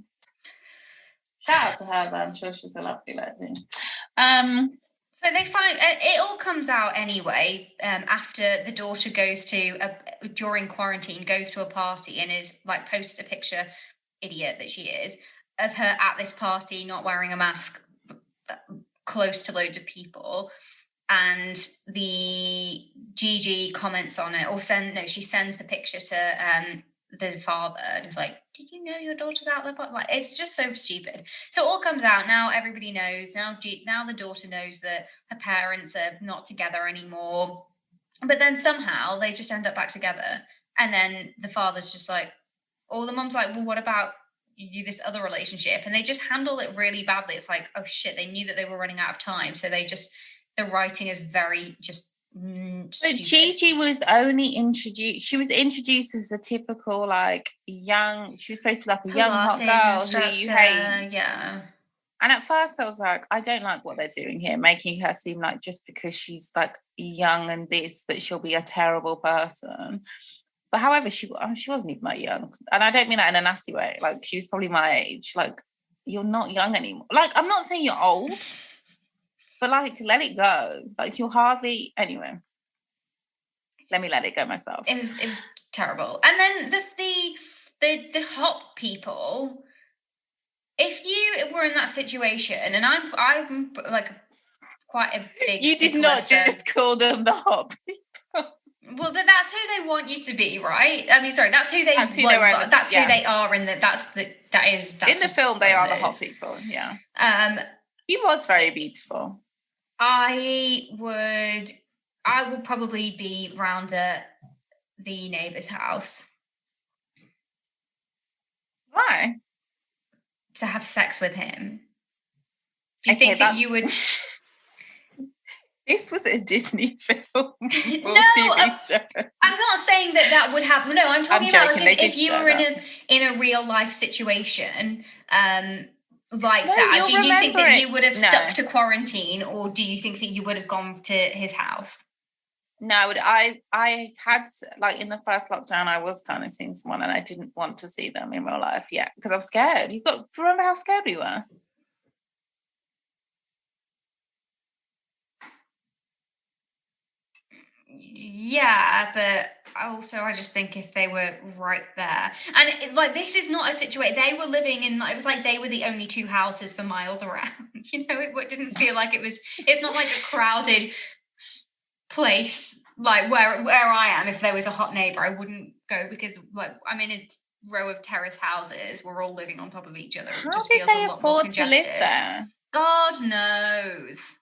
Shout out to her, though. I'm sure she's a lovely lady. So they find it all comes out anyway after the daughter goes to during quarantine goes to a party and is like posts a picture, idiot that she is, of her at this party not wearing a mask close to loads of people, and the Gigi comments on it or she sends the picture to the father and is like, did you know your daughter's out there? But like, it's just so stupid. So it all comes out now. Everybody knows now. Now the daughter knows that her parents are not together anymore. But then somehow they just end up back together. And then the father's just like, or the mom's like, well, what about you, this other relationship? And they just handle it really badly. It's like, oh shit, they knew that they were running out of time. So the writing is very just So Gigi was only introduced. She was introduced as a typical like young. She was supposed to be like a young hot girl who you hate. Yeah. And at first I was like, I don't like what they're doing here, making her seem like just because she's like young and this that she'll be a terrible person. But however, she wasn't even that young, and I don't mean that in a nasty way. Like she was probably my age. Like you're not young anymore. Like I'm not saying you're old. But like, let it go. Like you're hardly anyway. Let me let it go myself. It was terrible. And then the hot people. If you were in that situation, and I'm like quite a big. You did not just call them the hot people. Well, that's who they want you to be, right? I mean, sorry, that's who they. That's who they are in that. That's in the film. They are the hot people. Yeah. He was very beautiful. I will probably be round at the neighbour's house. Why? To have sex with him. Do you think that you would? This was a Disney film. No, I'm not saying that would happen. No, I'm talking about like if you were in a real life situation. Like that, do you think that you would have stuck to quarantine, or do you think that you would have gone to his house? No, I had like in the first lockdown, I was kind of seeing someone, and I didn't want to see them in real life yet because I was scared. Remember how scared we were? Yeah, but I just think if they were right there, and this is not a situation. They were living in. It was like they were the only two houses for miles around. You know, it didn't feel like it was. It's not like a crowded place like where I am. If there was a hot neighbor, I wouldn't go because like I'm in a row of terrace houses. We're all living on top of each other. How did they afford to live there? God knows.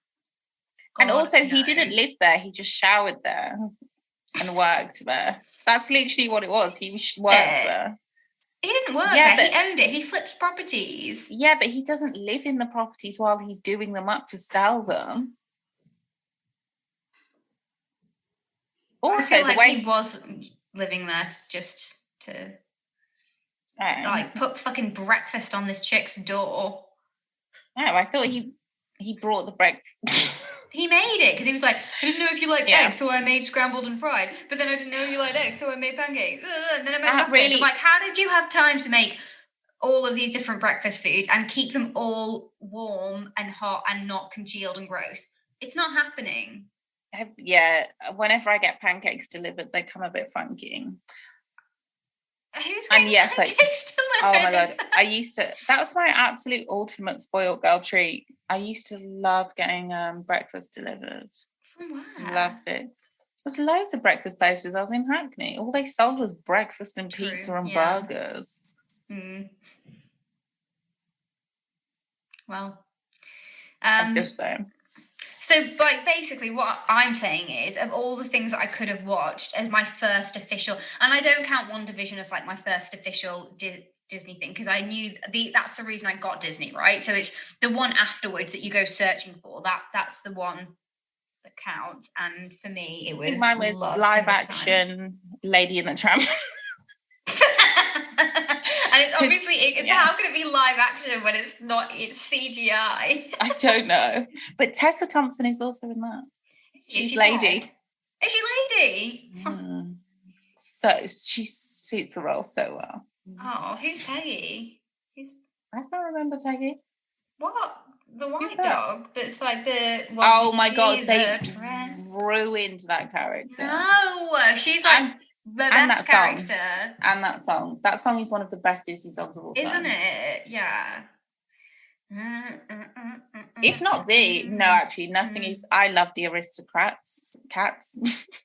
And also, he didn't live there. He just showered there and worked there. That's literally what it was. He worked there. He didn't work there. He owned it. He flipped properties. Yeah, but he doesn't live in the properties while he's doing them up to sell them. Also, I feel like he was living there just to like put fucking breakfast on this chick's door. No, I thought he brought the breakfast. He made it because he was like, I didn't know if you liked eggs, so I made scrambled and fried. But then I didn't know if you liked eggs, so I made pancakes. And then I made muffins. Really? I'm like, how did you have time to make all of these different breakfast foods and keep them all warm and hot and not congealed and gross? It's not happening. Yeah, whenever I get pancakes delivered, they come a bit funky. Who's getting pancakes delivered? Oh my God. That was my absolute ultimate spoiled girl treat. I used to love getting breakfast delivered. From where? Loved it. There's loads of breakfast places. I was in Hackney. All they sold was breakfast and pizza and burgers. Mm. Well, I'm just saying. So, like, basically, what I'm saying is, of all the things that I could have watched as my first official, and I don't count WandaVision as like my first official Disney thing, because I knew that's the reason I got Disney, right? So it's the one afterwards that you go searching for. That's the one that counts. And for me, it I think was mine was Love live in Return. action Lady and the Tramp. And it's obviously, yeah. how can it be live action when it's not, it's CGI? I don't know. But Tessa Thompson is also in that. She's Lady. Dead? Is she Lady? So she suits the role so well. Oh, who's Peggy? I can't remember Peggy. What? The white that? dog that's like the... Oh my God, they ruined that character. No, she's like the best character. And that song. That song is one of the best Disney songs of all time. Isn't it? Yeah. If not no, actually, nothing is. I love the Aristocrats. Cats.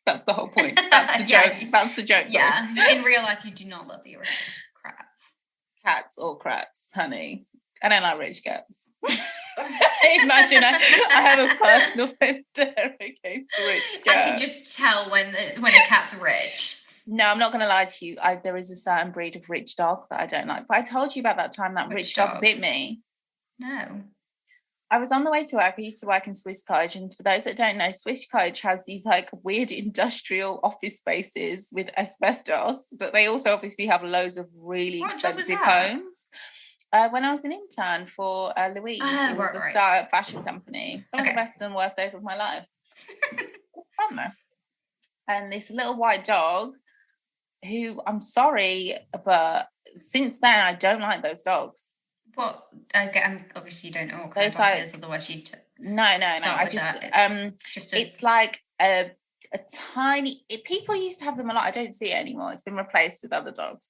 That's the whole point. That's the joke. Yeah. That's the joke. Yeah. In real life, you do not love the Aristocrats. Cats or crats, honey. I don't like rich cats. Imagine I have a personal vendetta against rich cats. I can just tell when a cat's rich. No, I'm not going to lie to you. There is a certain breed of rich dog that I don't like. But I told you about that time that rich dog bit me. No. I was on the way to work. I used to work in Swiss Cottage. And for those that don't know, Swiss Cottage has these like weird industrial office spaces with asbestos. But they also obviously have loads of really expensive homes. When I was an intern for Louise, it was a startup fashion company. Some of the best and worst days of my life. It's fun though. And this little white dog, who I'm sorry, but since then I don't like those dogs. What? Obviously you don't know what kind of dog it is, otherwise you'd. No. I just it's like a tiny. People used to have them a lot. I don't see it anymore. It's been replaced with other dogs.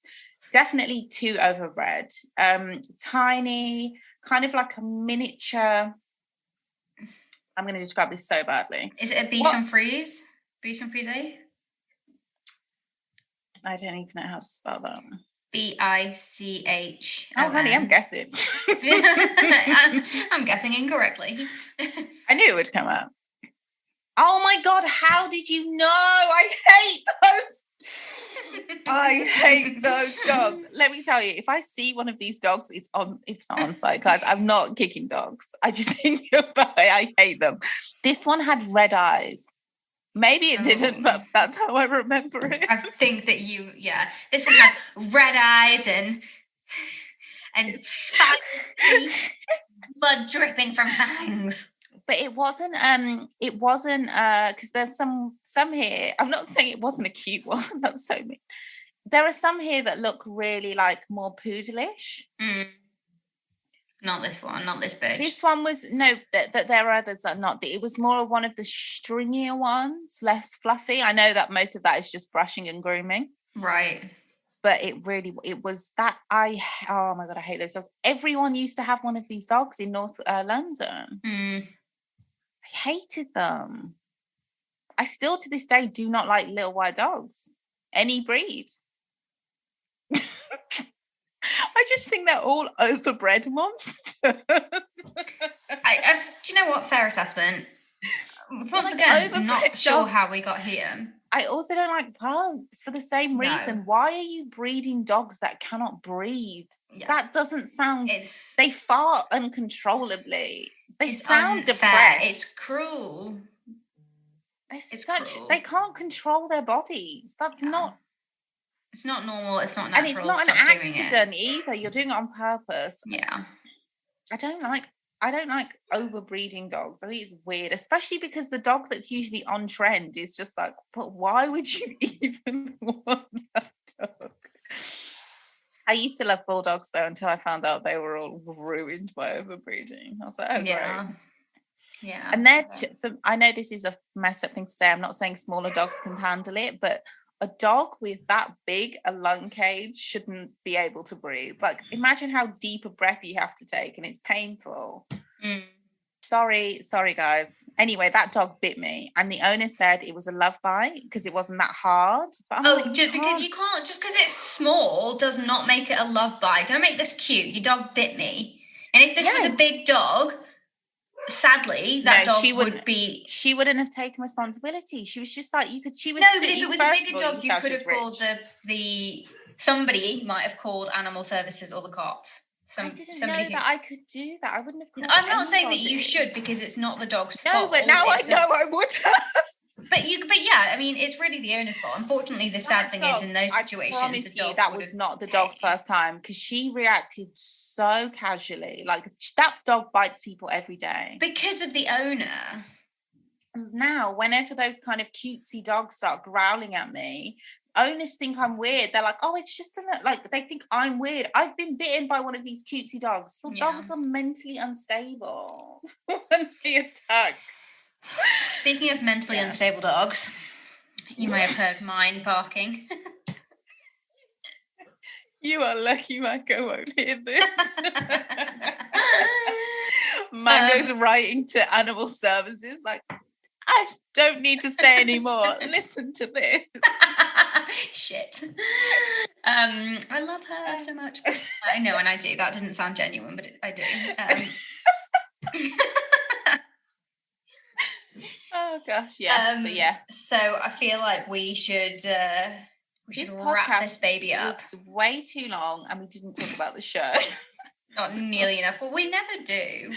Definitely too overbred. Tiny, kind of like a miniature. I'm going to describe this so badly. Is it a Bichon Frise? Bichon Frise? I don't even know how to spell that. Bichon. Oh, honey, I'm guessing. I'm guessing incorrectly. I knew it would come up. Oh my God, how did you know? I hate those. I hate those dogs. Let me tell you, if I see one of these dogs, it's not on site, guys. I'm not kicking dogs. I just think about it. I hate them. This one had red eyes. Maybe it didn't, but that's how I remember it. I think that this one had red eyes and blood dripping from fangs. But it wasn't because there's some here. I'm not saying it wasn't a cute one. That's so mean. There are some here that look really like more poodleish. Not this one, not this bitch. This one was that there are others that are not. It was more one of the stringier ones, less fluffy. I know that most of that is just brushing and grooming. Right. But it was that oh my God, I hate those dogs. Everyone used to have one of these dogs in North London. I hated them. I still to this day do not like little white dogs, any breed. I just think they're all overbred monsters. Do you know what? Fair assessment. Once again, I'm not sure how we got here. I also don't like pugs for the same reason. Why are you breeding dogs that cannot breathe? Yeah. That doesn't sound... They fart uncontrollably. They sound depressed. It's cruel. They can't control their bodies. That's not... It's not normal. It's not natural. And it's not an accident either. You're doing it on purpose. Yeah. I don't like overbreeding dogs. I think it's weird, especially because the dog that's usually on trend is just like, but why would you even want that dog? I used to love bulldogs though until I found out they were all ruined by overbreeding. I was like, oh, yeah. Great. Yeah. And I know this is a messed up thing to say. I'm not saying smaller dogs can handle it, but a dog with that big a lung cage shouldn't be able to breathe. Like, imagine how deep a breath you have to take, and it's painful. Sorry, guys. Anyway, that dog bit me, and the owner said it was a love bite because it wasn't that hard. But I'm like, just because you can't, just because it's small does not make it a love bite. Don't make this cute. Your dog bit me. And if this was a big dog, sadly, that dog would be... She wouldn't have taken responsibility. She was just like, you could... She was... No, but if it was a bigger dog, you could have called the... Somebody might have called animal services or the cops. I didn't know that I could do that. I wouldn't have called I'm not saying that you should, because it's not the dog's fault. No, but now I know I would have. But yeah, I mean, it's really the owner's fault. Unfortunately, the sad thing is, in those situations, I promise you, that was not the dog's first time, because she reacted so casually. Like, that dog bites people every day. Because of the owner. Now, whenever those kind of cutesy dogs start growling at me, owners think I'm weird. They're like, oh, it's just like, they think I'm weird. I've been bitten by one of these cutesy dogs. Your dogs are mentally unstable when they attack. Speaking of mentally unstable dogs, you may have heard mine barking. You are lucky Mako won't hear this. Mango's writing to animal services like, I don't need to say anymore. Listen to this. Shit. I love her so much. I know, and I do. That didn't sound genuine, but I do. Oh gosh, yeah. But yeah. So I feel like we should wrap this baby up. It was way too long, and we didn't talk about the show. Not nearly enough. Well, we never do.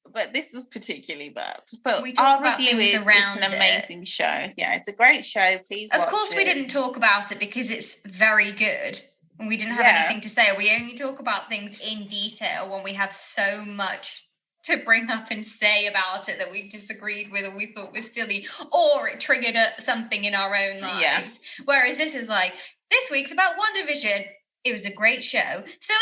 But this was particularly bad. But we talk about review is it's an amazing show. Yeah, it's a great show. Please watch it. Of course, we didn't talk about it because it's very good. And we didn't have anything to say. We only talk about things in detail when we have so much to bring up and say about it that we disagreed with or we thought was silly, or it triggered something in our own lives. Yeah. Whereas this is like, this week's about WandaVision. It was a great show. So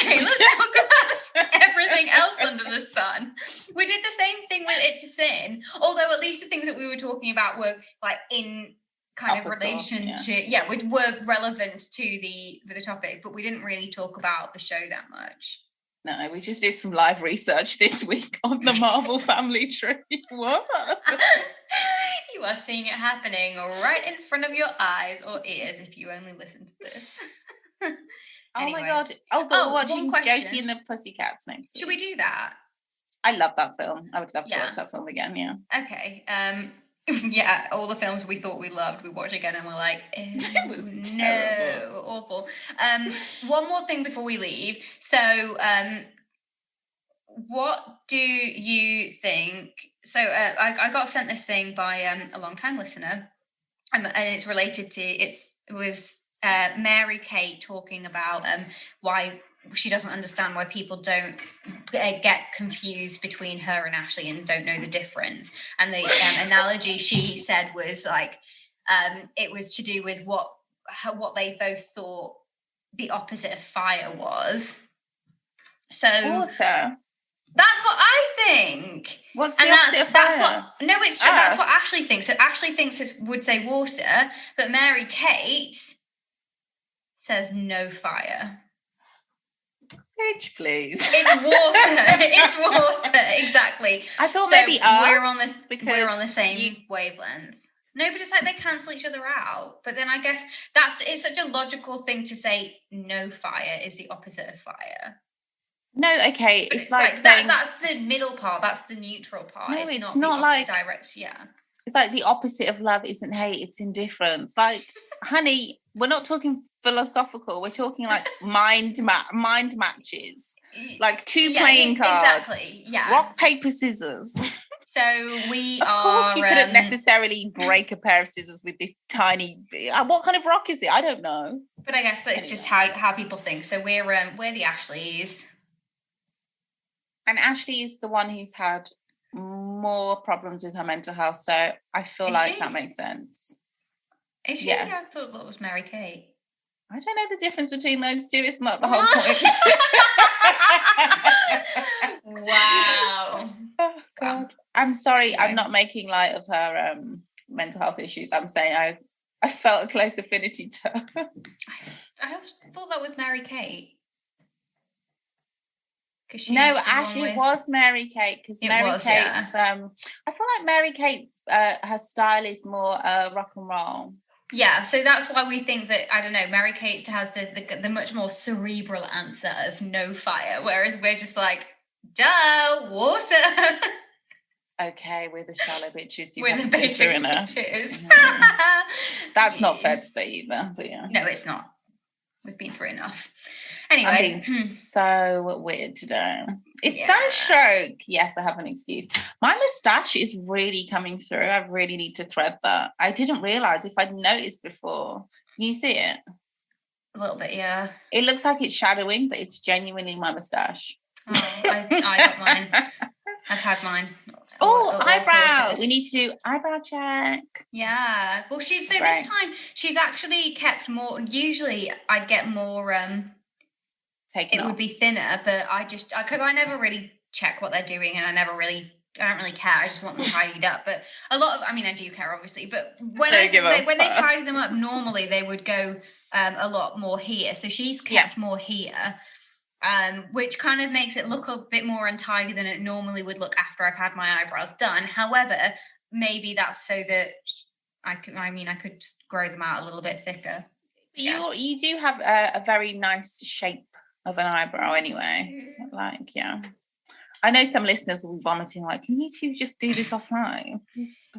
anyway, let's talk about everything else under the sun. We did the same thing with It's a Sin, although at least the things that we were talking about were like in kind of relation to, were relevant to the topic, but we didn't really talk about the show that much. No, we just did some live research this week on the Marvel family tree. What? You are seeing it happening right in front of your eyes or ears if you only listen to this. Anyway. Oh my god! Oh, but we're watching Josie and the Pussycats next week. Should we do that? I love that film. I would love to watch that film again. Yeah. Okay. Yeah, all the films we thought we loved, we watch again and we're like, it was terrible. Awful. One more thing before we leave. So, what do you think? So, I got sent this thing by a long-time listener, and it's related to it was Mary Kate talking about why she doesn't understand why people don't get confused between her and Ashley and don't know the difference. And the analogy she said was like, it was to do with what they both thought the opposite of fire was. So water. That's what I think. What's the opposite of fire? It's true. That's what Ashley thinks. So Ashley thinks it would say water, but Mary Kate says no fire. Bitch, please. It's water. It's water. Exactly. I thought maybe we're on the same wavelength. No, but it's like they cancel each other out. But then I guess it's such a logical thing to say no fire is the opposite of fire. No, okay. It's like saying, that's the middle part. That's the neutral part. No, it's not like direct. Yeah. It's like the opposite of love isn't hate, it's indifference. Like, honey, we're not talking philosophical. We're talking like mind matches, like two playing cards. Exactly. Yeah. Rock, paper, scissors. So we Of course, you couldn't necessarily break a pair of scissors with this tiny. What kind of rock is it? I don't know. But I guess that it's just how people think. So we're the Ashleys. And Ashley is the one who's had more problems with her mental health, so I feel like that makes sense. Is she? Yes. I thought that was Mary Kate. I don't know the difference between those two. It's not the whole point. Wow. Oh God. I'm sorry. I'm not making light of her mental health issues. I'm saying I felt a close affinity to her. I thought that was Mary Kate. No, actually, it was Mary Kate, because Mary Kate's. I feel like Mary Kate, her style is more rock and roll. Yeah, so that's why we think that, I don't know, Mary Kate has the much more cerebral answer of no fire, whereas we're just like, duh, water. Okay, we're the shallow bitches. We're the basic bitches. That's not fair to say either, but yeah. No, it's not. We've been through enough. Anyway. I'm being so weird today. It's sunstroke. Yes, I have an excuse. My moustache is really coming through. I really need to thread that. I didn't realise if I'd noticed before. Can you see it? A little bit, yeah. It looks like it's shadowing, but it's genuinely my moustache. Oh, I got mine. I've had mine. Oh, eyebrow. We need to do eyebrow check. Yeah. Well, this time she's actually kept more. Usually I'd get more, it would be thinner, but because I never really check what they're doing, and I don't really care. I just want them tidied up. But I do care, obviously. But when they tidy them up, normally they would go a lot more here. So she's kept more here. Which kind of makes it look a bit more untidy than it normally would look after I've had my eyebrows done. However, maybe that's so that I could just grow them out a little bit thicker. You do have a very nice shape of an eyebrow anyway. Like, yeah. I know some listeners will be vomiting, like, can you two just do this offline?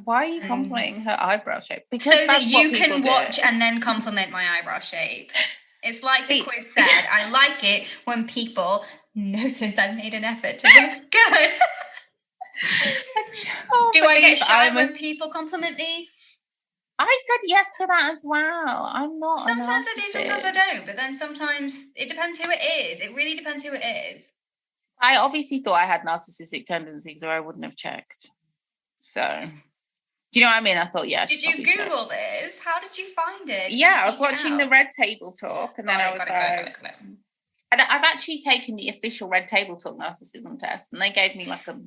Why are you complimenting her eyebrow shape? Because so that's that you can watch and then compliment my eyebrow shape. It's like the quiz said, I like it when people notice I made an effort to look good. Do I get shy when people compliment me? I said yes to that as well. I'm not. Sometimes I do, sometimes I don't. But then sometimes it depends who it is. It really depends who it is. I obviously thought I had narcissistic tendencies, or I wouldn't have checked. So, do you know what I mean? I thought, yeah. Did you Google this? How did you find it? I was watching the Red Table Talk, and then I was like, and I've actually taken the official Red Table Talk narcissism test, and they gave me like a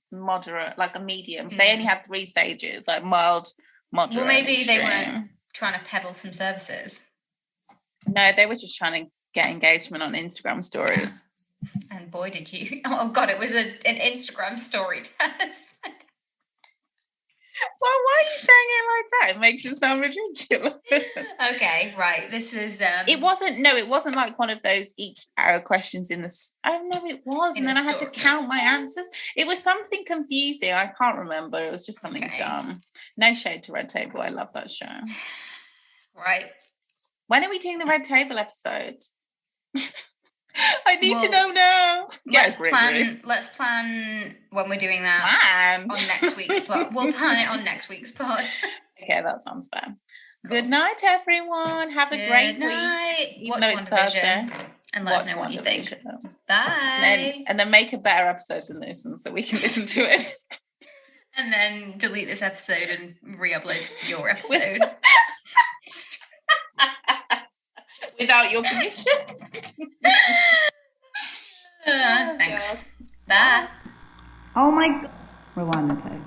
moderate, like a medium. They only had 3 stages, like mild, moderate. Well, maybe they weren't trying to peddle some services. No, they were just trying to get engagement on Instagram stories. And boy, did you! Oh God, it was an Instagram story test. Well, why are you saying it like that? It makes it sound ridiculous. Okay, right. This is. It wasn't like one of those each hour questions in the. Oh no, it was, and then I had to count my answers. It was something confusing. I can't remember. It was just something dumb. No shade to Red Table. I love that show. Right. When are we doing the Red Table episode? I need to know now. Let's plan when we're doing that on next week's pod. We'll plan it on next week's pod. Okay, that sounds fair. Cool. Good night, everyone. Have a great week. Watch WandaVision Thursday. And let us know what you think. Bye. And then make a better episode than this, and so we can listen to it. And then delete this episode and re-upload your episode. Without your permission. Thanks. God. Bye. Oh my God. Rewind the tape.